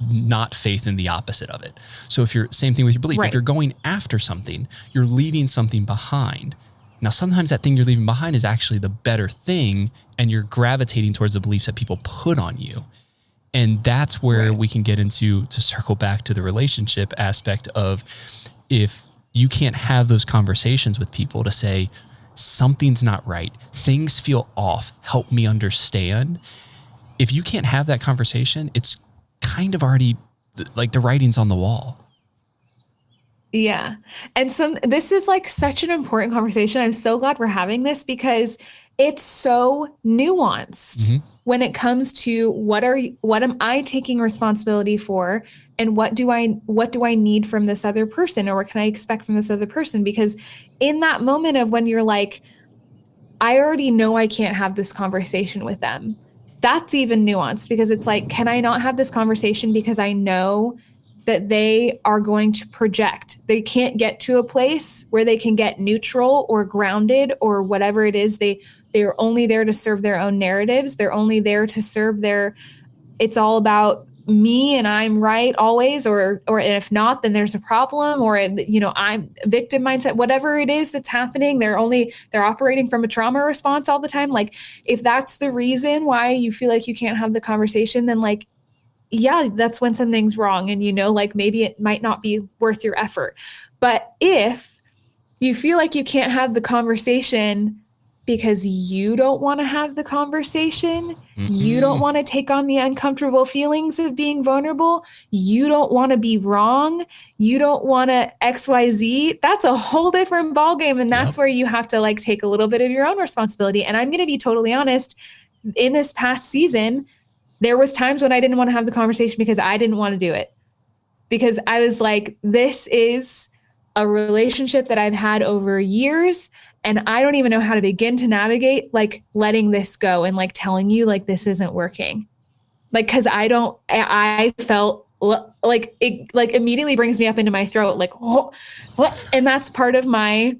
Speaker 1: not faith in the opposite of it. So same thing with your belief, if you're going after something, you're leaving something behind. Now, sometimes that thing you're leaving behind is actually the better thing, and you're gravitating towards the beliefs that people put on you. And that's where we can get into, to circle back to the relationship aspect of, if you can't have those conversations with people to say, something's not right, things feel off, help me understand. If you can't have that conversation, it's kind of already like the writing's on the wall.
Speaker 2: Yeah. And so this is like such an important conversation. I'm so glad we're having this because it's so nuanced
Speaker 1: Mm-hmm.
Speaker 2: when it comes to what am I taking responsibility for and what do I need from this other person or what can I expect from this other person? Because in that moment of when you're like, I already know I can't have this conversation with them. That's even nuanced because it's like, can I not have this conversation because I know that they are going to project? They can't get to a place where they can get neutral or grounded or whatever it is. They're only there to serve their own narratives. They're only there to serve their it's all about me and I'm right always or if not then there's a problem or I'm victim mindset whatever it is that's happening they're operating from a trauma response all the time like if that's the reason why you feel like you can't have the conversation then like yeah that's when something's wrong and like maybe it might not be worth your effort but if you feel like you can't have the conversation because you don't want to have the conversation. You don't
Speaker 1: Mm-mm.
Speaker 2: want to take on the uncomfortable feelings of being vulnerable. You don't want to be wrong. You don't want to XYZ. That's a whole different ballgame. And
Speaker 1: Yep.
Speaker 2: that's where you have to like take a little bit of your own responsibility. And I'm going to be totally honest. In this past season, there was times when I didn't want to have the conversation because I didn't want to do it because I was like, this is a relationship that I've had over years. And I don't even know how to begin to navigate like letting this go and like telling you like this isn't working. Like, cause I felt like it like immediately brings me up into my throat, like, oh, what? And that's part of my,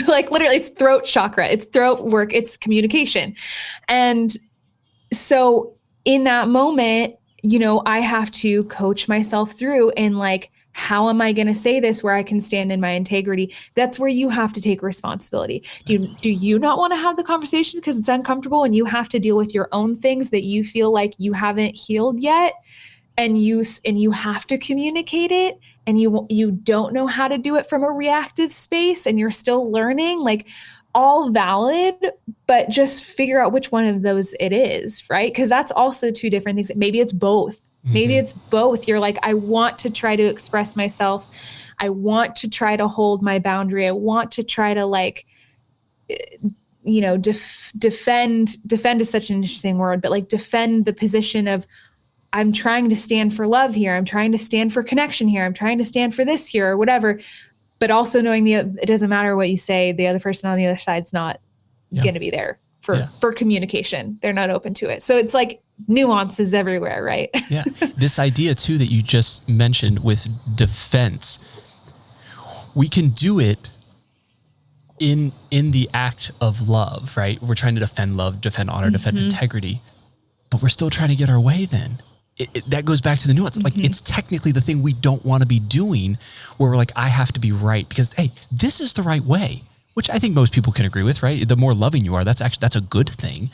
Speaker 2: like literally it's throat chakra, it's throat work, it's communication. And so in that moment, I have to coach myself through and like, how am I going to say this where I can stand in my integrity? That's where you have to take responsibility. Do you not want to have the conversation because it's uncomfortable and you have to deal with your own things that you feel like you haven't healed yet? And you have to communicate it and you don't know how to do it from a reactive space and you're still learning like all valid but just figure out which one of those it is right because that's also two different things maybe it's both maybe
Speaker 1: Mm-hmm.
Speaker 2: it's both you're like I want to try to express myself I want to try to hold my boundary I want to try to like defend is such an interesting word but like defend the position of I'm trying to stand for love here. I'm trying to stand for connection here. I'm trying to stand for this here or whatever. But also knowing it doesn't matter what you say, the other person on the other side's not
Speaker 1: Yeah.
Speaker 2: going to be there
Speaker 1: Yeah.
Speaker 2: for communication. They're not open to it. So it's like nuances everywhere, right?
Speaker 1: Yeah. This idea too that you just mentioned with defense, we can do it in the act of love, right? We're trying to defend love, defend honor, defend integrity, but we're still trying to get our way then. That goes back to the nuance. Like it's technically the thing we don't want to be doing where we're like, I have to be right because, hey, this is the right way, which I think most people can agree with, right? The more loving you are, that's a good thing.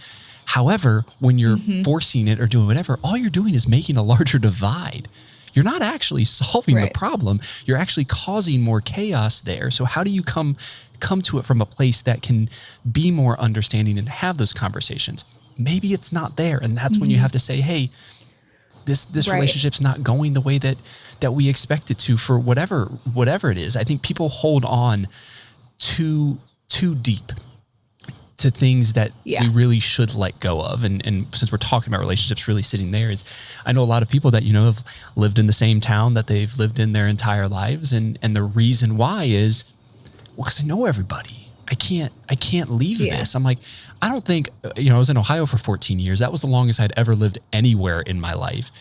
Speaker 1: However, when you're forcing it or doing whatever, all you're doing is making a larger divide. You're not actually solving the problem. You're actually causing more chaos there. So how do you come to it from a place that can be more understanding and have those conversations? Maybe it's not there. And that's when you have to say, hey, this relationship's not going the way that we expect it to for whatever it is. I think people hold on too deep to things that we really should let go of. And since we're talking about relationships really sitting there is, I know a lot of people that, have lived in the same town that they've lived in their entire lives. And the reason why is, well, because I know everybody. I can't leave this. I'm like, I don't think, I was in Ohio for 14 years. That was the longest I'd ever lived anywhere in my life.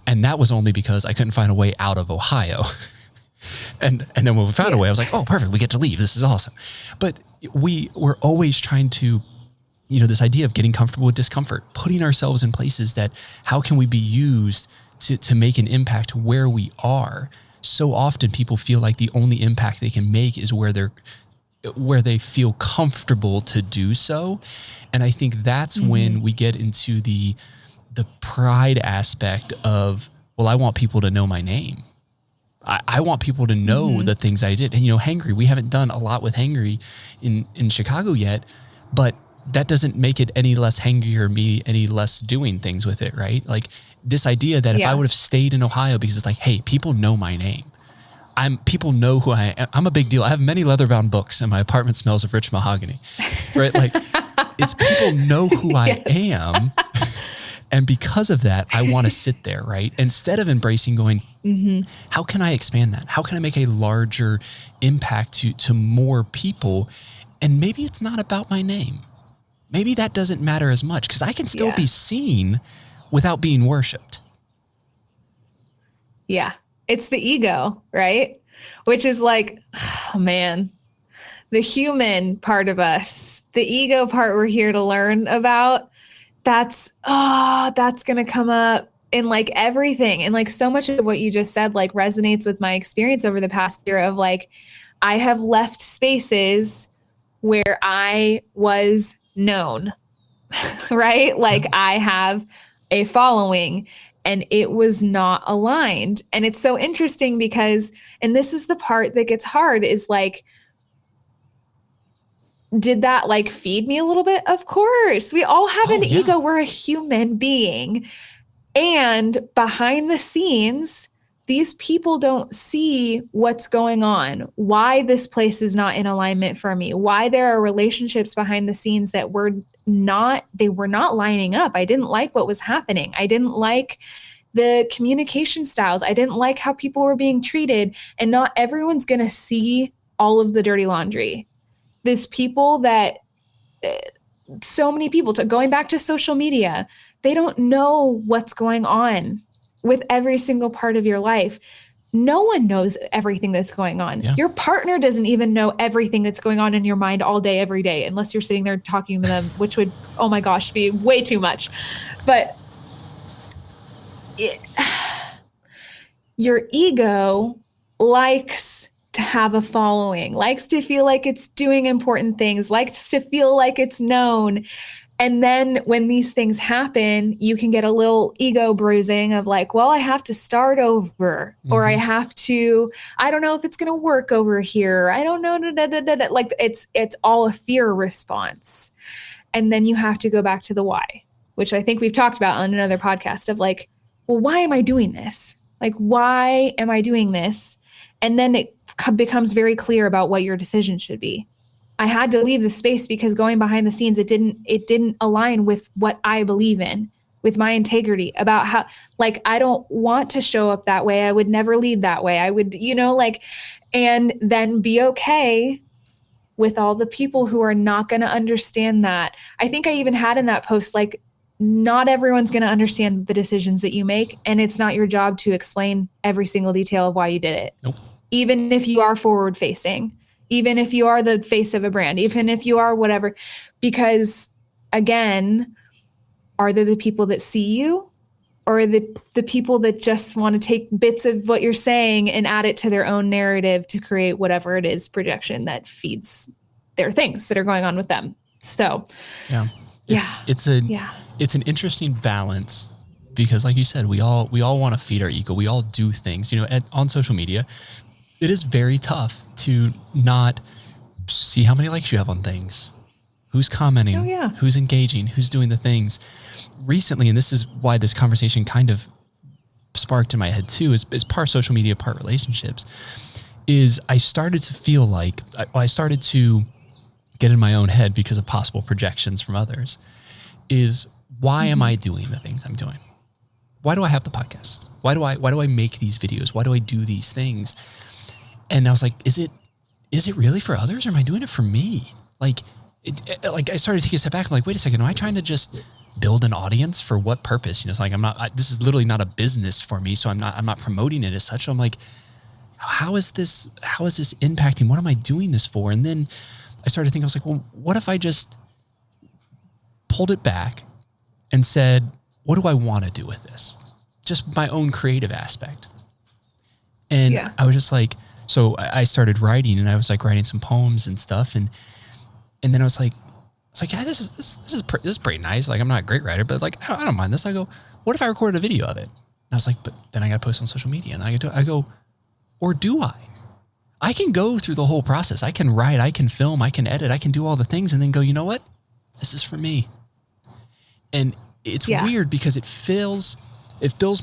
Speaker 1: And that was only because I couldn't find a way out of Ohio. and then when we found a way, I was like, oh, perfect. We get to leave. This is awesome. But we're always trying to, this idea of getting comfortable with discomfort, putting ourselves in places that how can we be used to make an impact where we are? So often people feel like the only impact they can make is where they feel comfortable to do so. And I think that's when we get into the pride aspect of, well, I want people to know my name. I want people to know the things I did. And, Hangry, we haven't done a lot with Hangry in Chicago yet, but that doesn't make it any less hangry or me any less doing things with it, right? Like this idea that if I would have stayed in Ohio because it's like, hey, people know my name. people know who I am. I'm a big deal. I have many leather-bound books and my apartment smells of rich mahogany, right? Like it's people know who I am. And because of that, I want to sit there, right? Instead of embracing going, how can I expand that? How can I make a larger impact to more people? And maybe it's not about my name. Maybe that doesn't matter as much because I can still be seen without being worshiped.
Speaker 2: Yeah. It's the ego, right? Which is like, oh man, the human part of us, the ego part we're here to learn about, that's going to come up in like everything. And like so much of what you just said, like resonates with my experience over the past year of like, I have left spaces where I was known, right? Like I have a following and it was not aligned. And it's so interesting because, and this is the part that gets hard is like, did that like feed me a little bit? Of course. We all have an ego. We're a human being. And behind the scenes, these people don't see what's going on, why this place is not in alignment for me, why there are relationships behind the scenes that were not lining up. I didn't like what was happening. I didn't like the communication styles. I didn't like how people were being treated. And not everyone's going to see all of the dirty laundry. There's people that, so many people, going back to social media, they don't know what's going on with every single part of your life. No one knows everything that's going on. Yeah. Your partner doesn't even know everything that's going on in your mind all day, every day, unless you're sitting there talking to them, which would, oh my gosh, be way too much. But your ego likes to have a following, likes to feel like it's doing important things, likes to feel like it's known. And then when these things happen, you can get a little ego bruising of like, well, I have to start over, or I have to, I don't know if it's going to work over here. I don't know. Like it's all a fear response. And then you have to go back to the why, which I think we've talked about on another podcast of like, well, why am I doing this? Like, why am I doing this? And then it becomes very clear about what your decision should be. I had to leave the space because going behind the scenes, it didn't align with what I believe in, with my integrity about how, like, I don't want to show up that way. I would never lead that way. I would, and then be okay with all the people who are not going to understand that. I think I even had in that post, like, not everyone's going to understand the decisions that you make. And it's not your job to explain every single detail of why you did it.
Speaker 1: Nope.
Speaker 2: Even if you are forward facing, even if you are the face of a brand, even if you are whatever, because again, are there the people that see you, or the people that just want to take bits of what you're saying and add it to their own narrative to create whatever it is projection that feeds their things that are going on with them? So
Speaker 1: it's an interesting balance, because like you said, we all want to feed our ego. We all do things, on social media. It is very tough to not see how many likes you have on things, who's commenting, who's engaging, who's doing the things. Recently, and this is why this conversation kind of sparked in my head too, is part social media, part relationships, is I started to feel like, I started to get in my own head because of possible projections from others, is why am I doing the things I'm doing? Why do I have the podcast? Why do I make these videos? Why do I do these things? And I was like, is it really for others, or am I doing it for me? Like I started to take a step back. I'm like, wait a second, am I trying to just build an audience? For what purpose? It's like, this is literally not a business for me. So I'm not promoting it as such. So I'm like, how is this impacting? What am I doing this for? And then I started thinking, I was like, well, what if I just pulled it back and said, what do I want to do with this? Just my own creative aspect. And I was just like, so I started writing, and I was like writing some poems and stuff. And then I was like, yeah, this is pretty nice. Like, I'm not a great writer, but like, I don't mind this. I go, what if I recorded a video of it? And I was like, but then I got to post on social media, and then I go, or do I? I can go through the whole process. I can write, I can film, I can edit, I can do all the things, and then go, you know what? This is for me. And it's weird because it fills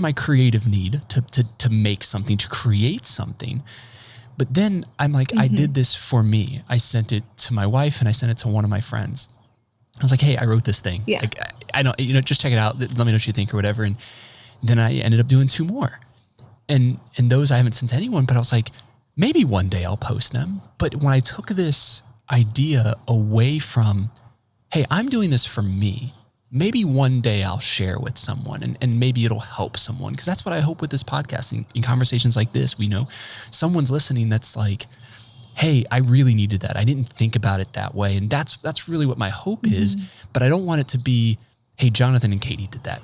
Speaker 1: my creative need to make something, to create something. But then I'm like, I did this for me. I sent it to my wife and I sent it to one of my friends. I was like, hey, I wrote this thing.
Speaker 2: Yeah.
Speaker 1: Like, I don't, just check it out. Let me know what you think or whatever. And then I ended up doing 2 more. And those I haven't sent to anyone, but I was like, maybe one day I'll post them. But when I took this idea away from, hey, I'm doing this for me, maybe one day I'll share with someone and maybe it'll help someone. Because that's what I hope with this podcast. In conversations like this, we know someone's listening that's like, hey, I really needed that. I didn't think about it that way. And that's really what my hope is. But I don't want it to be, hey, Jonathan and Katie did that.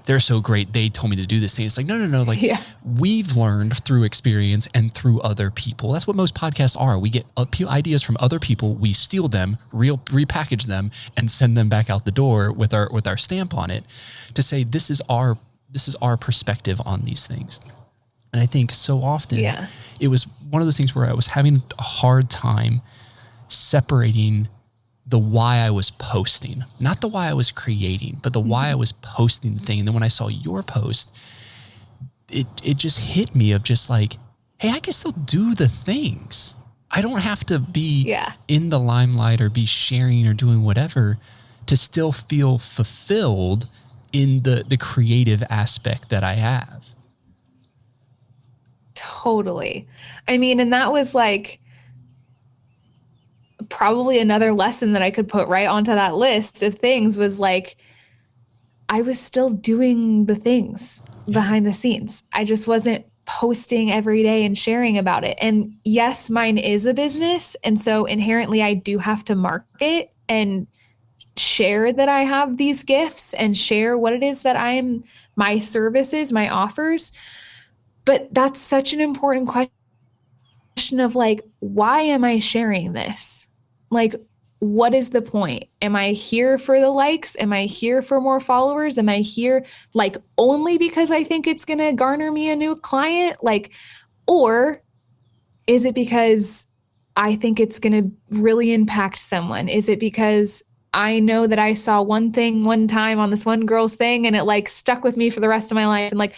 Speaker 1: They're so great. They told me to do this thing. It's like, no. Like we've learned through experience and through other people. That's what most podcasts are. We get ideas from other people. We steal them, repackage them, and send them back out the door with our stamp on it to say, this is our perspective on these things. And I think so often it was one of those things where I was having a hard time separating the why I was posting, not the why I was creating, but the why I was posting the thing. And then when I saw your post, it just hit me of just like, hey, I can still do the things. I don't have to be in the limelight or be sharing or doing whatever to still feel fulfilled in the creative aspect that I have.
Speaker 2: Totally. I mean, and that was like probably another lesson that I could put right onto that list of things was like, I was still doing the things behind the scenes. I just wasn't posting every day and sharing about it. And yes, mine is a business. And so inherently I do have to market and share that I have these gifts and share what it is that my services, my offers. But that's such an important question of like, why am I sharing this? Like, what is the point? Am I here for the likes? Am I here for more followers? Am I here like only because I think it's going to garner me a new client? Like, or is it because I think it's going to really impact someone? Is it because I know that I saw one thing one time on this one girl's thing and it like stuck with me for the rest of my life? And like,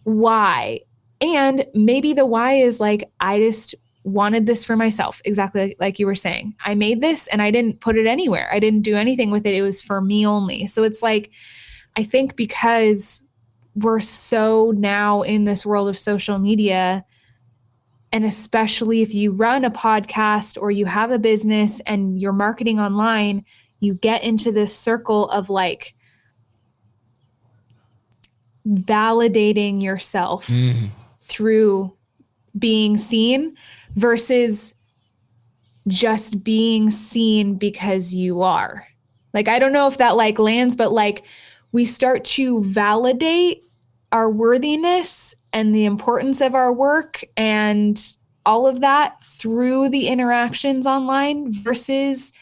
Speaker 2: why? And maybe the why is like, I just wanted this for myself. Exactly like you were saying. I made this and I didn't put it anywhere. I didn't do anything with it. It was for me only. So it's like, I think because we're so now in this world of social media, and especially if you run a podcast or you have a business and you're marketing online, you get into this circle of like validating yourself through being seen versus just being seen because you are. Like, I don't know if that like lands, but like we start to validate our worthiness and the importance of our work and all of that through the interactions online versus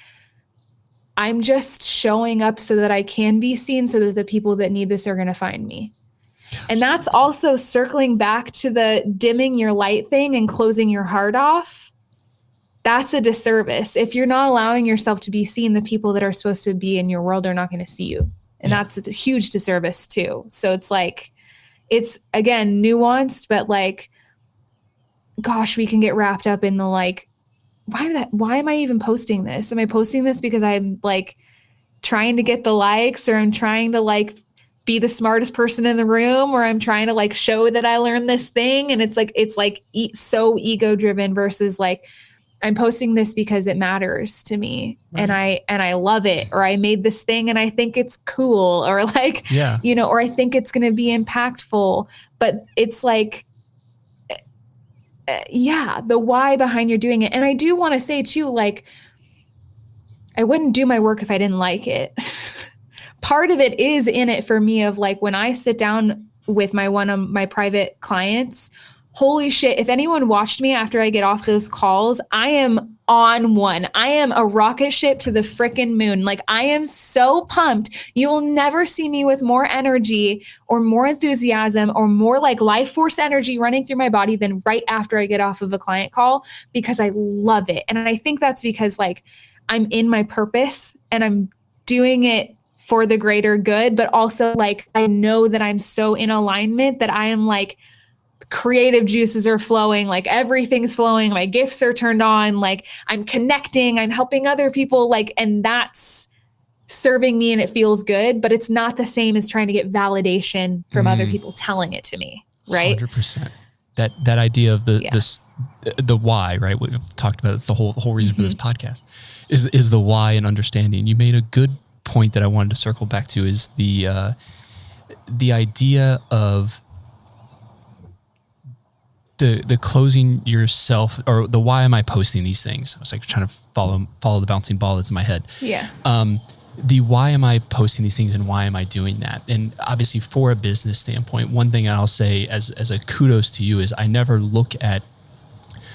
Speaker 2: I'm just showing up so that I can be seen so that the people that need this are going to find me. And that's also circling back to the dimming your light thing and closing your heart off. That's a disservice. If you're not allowing yourself to be seen, the people that are supposed to be in your world are not going to see you. And that's a huge disservice too. So it's like, it's again, nuanced, but like, gosh, we can get wrapped up in the like, why am I even posting this? Am I posting this because I'm like trying to get the likes, or I'm trying to like be the smartest person in the room, or I'm trying to like show that I learned this thing? And it's like so ego driven versus like, I'm posting this because it matters to me. Right. And I love it, or I made this thing and I think it's cool, or like, or I think it's going to be impactful. But it's like, the why behind you're doing it. And I do want to say too, like, I wouldn't do my work if I didn't like it. Part of it is in it for me of like, when I sit down with one of my private clients, holy shit, if anyone watched me after I get off those calls, I am on one. I am a rocket ship to the frickin' moon. Like, I am so pumped. You will never see me with more energy or more enthusiasm or more like life force energy running through my body than right after I get off of a client call, because I love it. And I think that's because like I'm in my purpose and I'm doing it for the greater good, but also like I know that I'm so in alignment that I am like creative juices are flowing, like everything's flowing, my gifts are turned on, like I'm connecting, I'm helping other people, like, and that's serving me and it feels good, but it's not the same as trying to get validation from other people telling it to me. Right.
Speaker 1: 100%. That idea of the why, right? We've talked about, it's the whole reason for this podcast is the why and understanding. You made a good point that I wanted to circle back to, is the idea of the closing yourself, or the why am I posting these things? I was like trying to follow the bouncing ball that's in my head.
Speaker 2: Yeah.
Speaker 1: The why am I posting these things and why am I doing that? And obviously for a business standpoint, one thing I'll say as a kudos to you is I never look at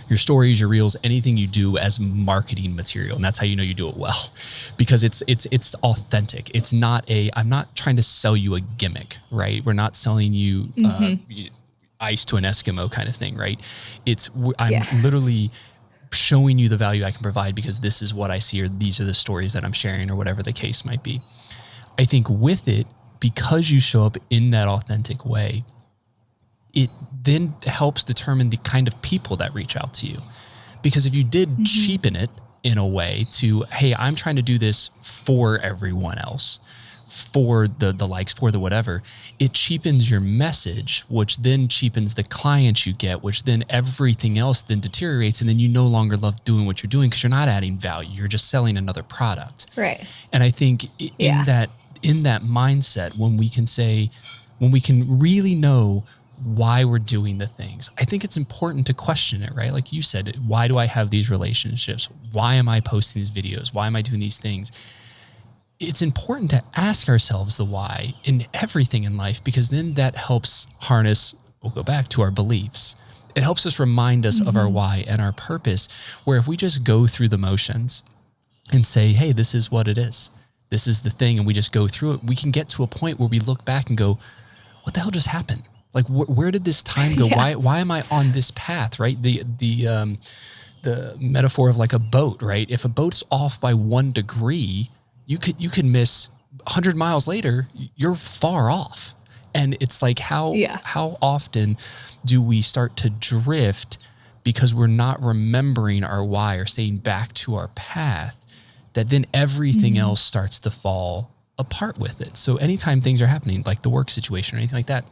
Speaker 1: your stories, your reels, anything you do as marketing material. And that's how you know you do it well, because it's authentic. It's not I'm not trying to sell you a gimmick, right? We're not selling you ice to an Eskimo kind of thing, right? I'm literally showing you the value I can provide because this is what I see, or these are the stories that I'm sharing, or whatever the case might be. I think with it, because you show up in that authentic way, it then helps determine the kind of people that reach out to you. Because if you did cheapen it in a way to, hey, I'm trying to do this for everyone else, for the likes, for the whatever, it cheapens your message, which then cheapens the clients you get, which then everything else then deteriorates. And then you no longer love doing what you're doing because you're not adding value. You're just selling another product.
Speaker 2: Right.
Speaker 1: And I think in that mindset, when we can really know why we're doing the things, I think it's important to question it, right? Like you said, why do I have these relationships? Why am I posting these videos? Why am I doing these things? It's important to ask ourselves the why in everything in life, because then that helps harness, we'll go back to our beliefs. It helps us remind us of our why and our purpose, where if we just go through the motions and say, hey, this is what it is, this is the thing, and we just go through it, we can get to a point where we look back and go, what the hell just happened? Like, where did this time go? Why am I on this path, right? The metaphor of like a boat, right? If a boat's off by 1 degree, you could miss 100 miles later, you're far off. And it's like, how often do we start to drift because we're not remembering our why or staying back to our path, that then everything else starts to fall apart with it. So anytime things are happening, like the work situation or anything like that,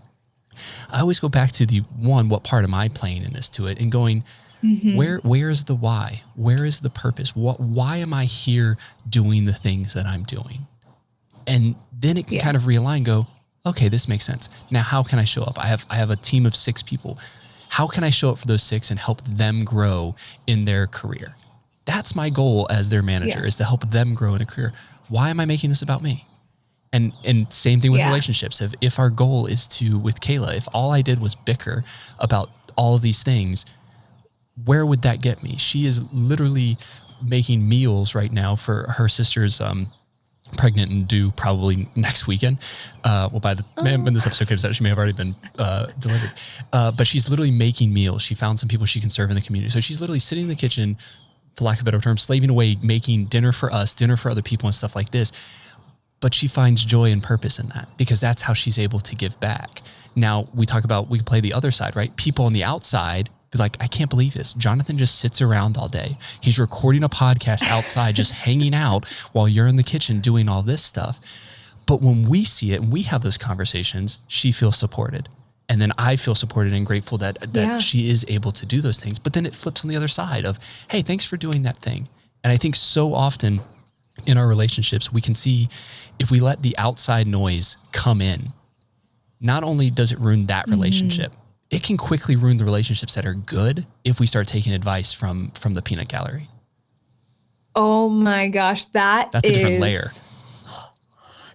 Speaker 1: I always go back to what part am I playing in this to it, and going, where is the why? Where is the purpose? Why am I here doing the things that I'm doing? And then it can kind of realign and go, okay, this makes sense. Now, how can I show up? I have a team of 6 people. How can I show up for those 6 and help them grow in their career? That's my goal as their manager, is to help them grow in a career. Why am I making this about me? And same thing with relationships. If our goal is with Kayla, if all I did was bicker about all of these things, where would that get me? She is literally making meals right now for her sister's pregnant and due probably next weekend. When this episode comes out, she may have already been delivered. But she's literally making meals. She found some people she can serve in the community. So she's literally sitting in the kitchen, for lack of a better term, slaving away, making dinner for us, dinner for other people and stuff like this. But she finds joy and purpose in that, because that's how she's able to give back. Now we can play the other side, right? People on the outside be like, I can't believe this. Jonathan just sits around all day. He's recording a podcast outside, just hanging out while you're in the kitchen doing all this stuff. But when we see it and we have those conversations, she feels supported. And then I feel supported and grateful that she is able to do those things. But then it flips on the other side of, hey, thanks for doing that thing. And I think so often in our relationships, we can see if we let the outside noise come in, not only does it ruin that relationship, it can quickly ruin the relationships that are good if we start taking advice from the peanut gallery.
Speaker 2: Oh my gosh, that's
Speaker 1: a different layer.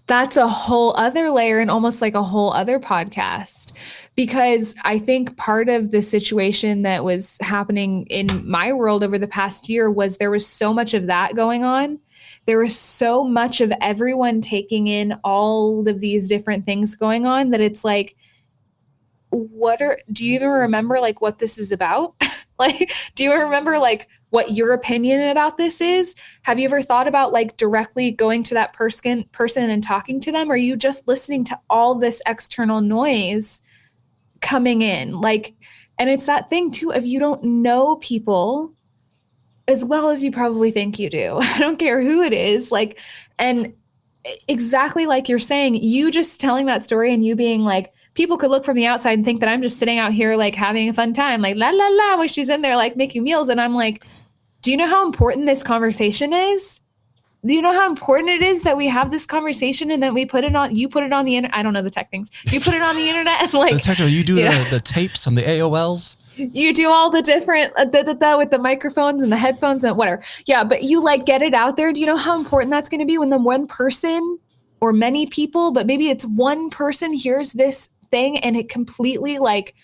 Speaker 2: That's a whole other layer, and almost like a whole other podcast, because I think part of the situation that was happening in my world over the past year was there was so much of that going on. There was so much of everyone taking in all of these different things going on that it's like, do you even remember like what this is about? Like, do you remember like what your opinion about this is? Have you ever thought about like directly going to that person and talking to them? Or are you just listening to all this external noise coming in. Like, and it's that thing too of you don't know people as well as you probably think you do. I don't care who it is. Like, and exactly like you're saying, you just telling that story and you being like, people could look from the outside and think that I'm just sitting out here like having a fun time, like la la la, when she's in there like making meals. And I'm like, do you know how important this conversation is? Do you know how important it is that we have this conversation and that we put it on, you put it on the internet. I don't know the tech things. You put it on the internet and like,
Speaker 1: the techno, you do the tapes on the AOLs.
Speaker 2: You do all the different with the microphones and the headphones and whatever. Yeah, but you like get it out there. Do you know how important that's going to be when the one person or many people, but maybe it's one person hears this thing and it completely like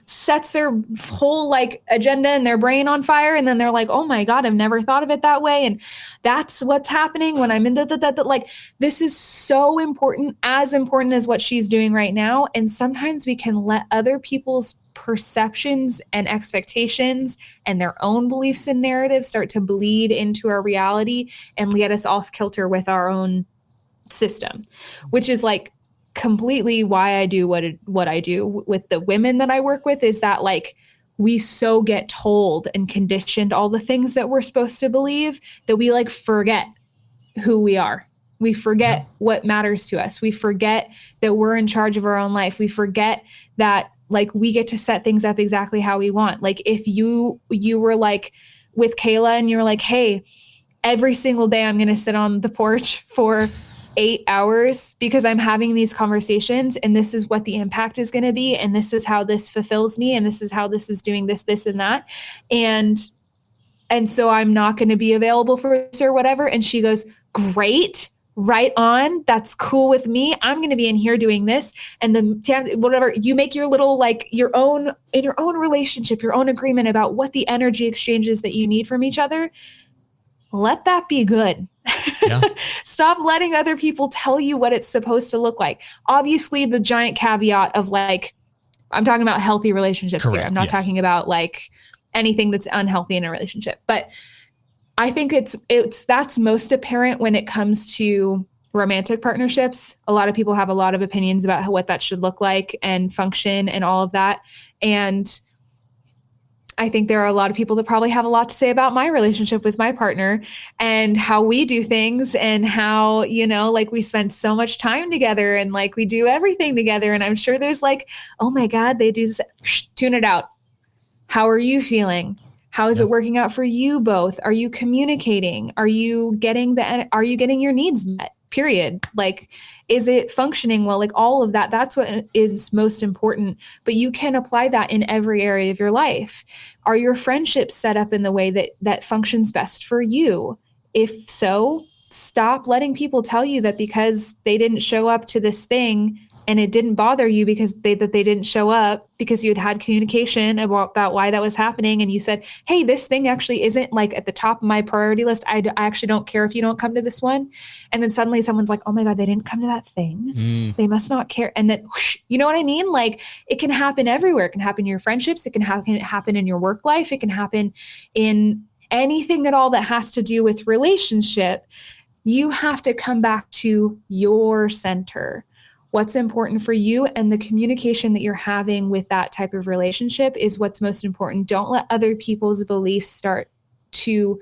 Speaker 2: sets their whole like agenda and their brain on fire. And then they're like, oh my God, I've never thought of it that way. And that's what's happening when I'm in like, this is so important as what she's doing right now. And sometimes we can let other people's perceptions and expectations and their own beliefs and narratives start to bleed into our reality and get us off kilter with our own system, which is like completely why I do what I do with the women that I work with, is that like we so get told and conditioned all the things that we're supposed to believe that we like forget who we are. We forget what matters to us. We forget that we're in charge of our own life. We forget that like we get to set things up exactly how we want. Like if you were like with Kayla and you were like, hey, every single day I'm going to sit on the porch for 8 hours because I'm having these conversations and this is what the impact is going to be. And this is how this fulfills me. And this is how this is doing this, and that. And so I'm not going to be available for this or whatever. And she goes, great, right on. That's cool with me. I'm going to be in here doing this. And then whatever you make your little, like your own relationship, your own agreement about what the energy exchanges that you need from each other. Let that be good. Yeah. Stop letting other people tell you what it's supposed to look like. Obviously, the giant caveat of like, I'm talking about healthy relationships. Correct, here. I'm not talking about like anything that's unhealthy in a relationship. But I think that's most apparent when it comes to romantic partnerships. A lot of people have a lot of opinions about what that should look like and function and all of that. And I think there are a lot of people that probably have a lot to say about my relationship with my partner and how we do things and how, like we spend so much time together and like we do everything together. And I'm sure there's like, oh my God, they do this. Tune it out. How are you feeling? How is it working out for you both? Are you communicating? Are you getting your needs met? Period. Like, is it functioning well? Like all of that, that's what is most important, but you can apply that in every area of your life. Are your friendships set up in the way that functions best for you? If so, stop letting people tell you that because they didn't show up to this thing and it didn't bother you because they didn't show up because you had communication about why that was happening. And you said, hey, this thing actually isn't like at the top of my priority list. I actually don't care if you don't come to this one. And then suddenly someone's like, oh my God, they didn't come to that thing. They must not care. And then, whoosh, you know what I mean? Like it can happen everywhere. It can happen in your friendships. It can happen in your work life. It can happen in anything at all that has to do with relationship. You have to come back to your center. What's important for you and the communication that you're having with that type of relationship is what's most important. Don't let other people's beliefs start to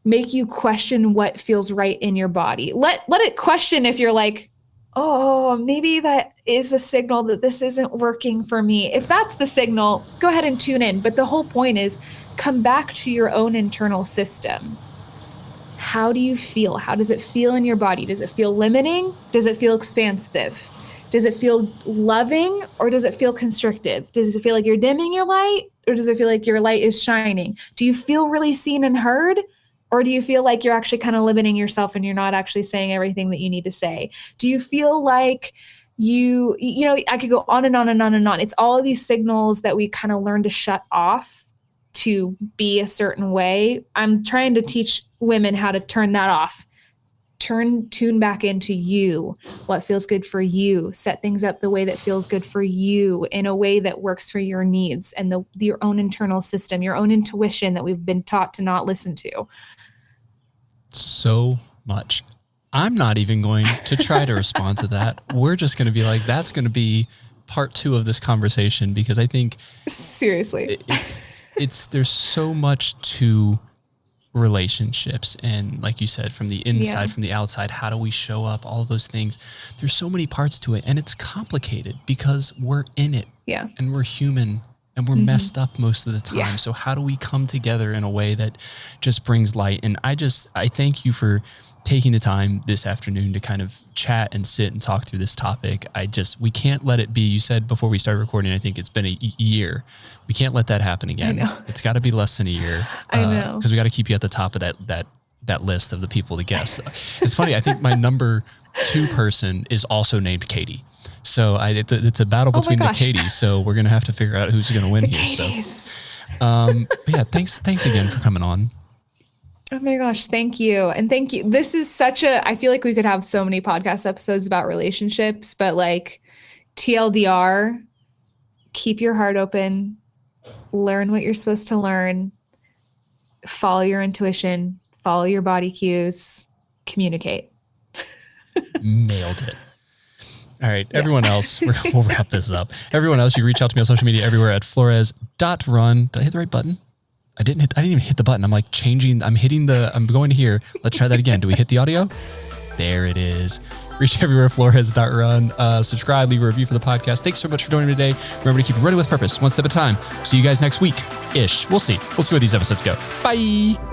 Speaker 2: make you question what feels right in your body. Let it question if you're like, oh, maybe that is a signal that this isn't working for me. If that's the signal, go ahead and tune in. But the whole point is come back to your own internal system. How do you feel? How does it feel in your body? Does it feel limiting? Does it feel expansive? Does it feel loving or does it feel constrictive? Does it feel like you're dimming your light or does it feel like your light is shining? Do you feel really seen and heard? Or do you feel like you're actually kind of limiting yourself and you're not actually saying everything that you need to say? Do you feel like I could go on and on and on and on. It's all of these signals that we kind of learn to shut off to be a certain way. I'm trying to teach women how to turn that off. Tune back into you, what feels good for you, set things up the way that feels good for you in a way that works for your needs and your own internal system, your own intuition that we've been taught to not listen to.
Speaker 1: So much I'm not even going to try to respond to that. We're just going to be like, that's going to be part 2 of this conversation, because I think
Speaker 2: seriously,
Speaker 1: there's so much to relationships. And like you said, from the inside, from the outside, how do we show up? All of those things. There's so many parts to it, and it's complicated because we're in it and we're human and we're messed up most of the time. Yeah. So how do we come together in a way that just brings light? And I thank you for taking the time this afternoon to kind of chat and sit and talk through this topic. We can't let it be. You said before we started recording, I think it's been a year. We can't let that happen again. I know. It's got to be less than a year.
Speaker 2: I know.
Speaker 1: Because we got to keep you at the top of that list of the people to guess. It's funny. I think my number 2 person is also named Katie. So it's a battle between the Katies. So we're going to have to figure out who's going to win here.
Speaker 2: Katies.
Speaker 1: So, but yeah, thanks again for coming on.
Speaker 2: Oh my gosh. Thank you. And thank you. This is I feel like we could have so many podcast episodes about relationships, but like TLDR, keep your heart open, learn what you're supposed to learn, follow your intuition, follow your body cues, communicate.
Speaker 1: Nailed it. All right. Everyone else, we'll wrap this up. Everyone else, you reach out to me on social media everywhere at flores.run. Did I hit the right button? I didn't even hit the button. I'm like I'm going to here. Let's try that again. Do we hit the audio? There it is. Reach everywhere, flores.run. Subscribe, leave a review for the podcast. Thanks so much for joining me today. Remember to keep it running with purpose, one step at a time. See you guys next week-ish. We'll see. We'll see where these episodes go. Bye.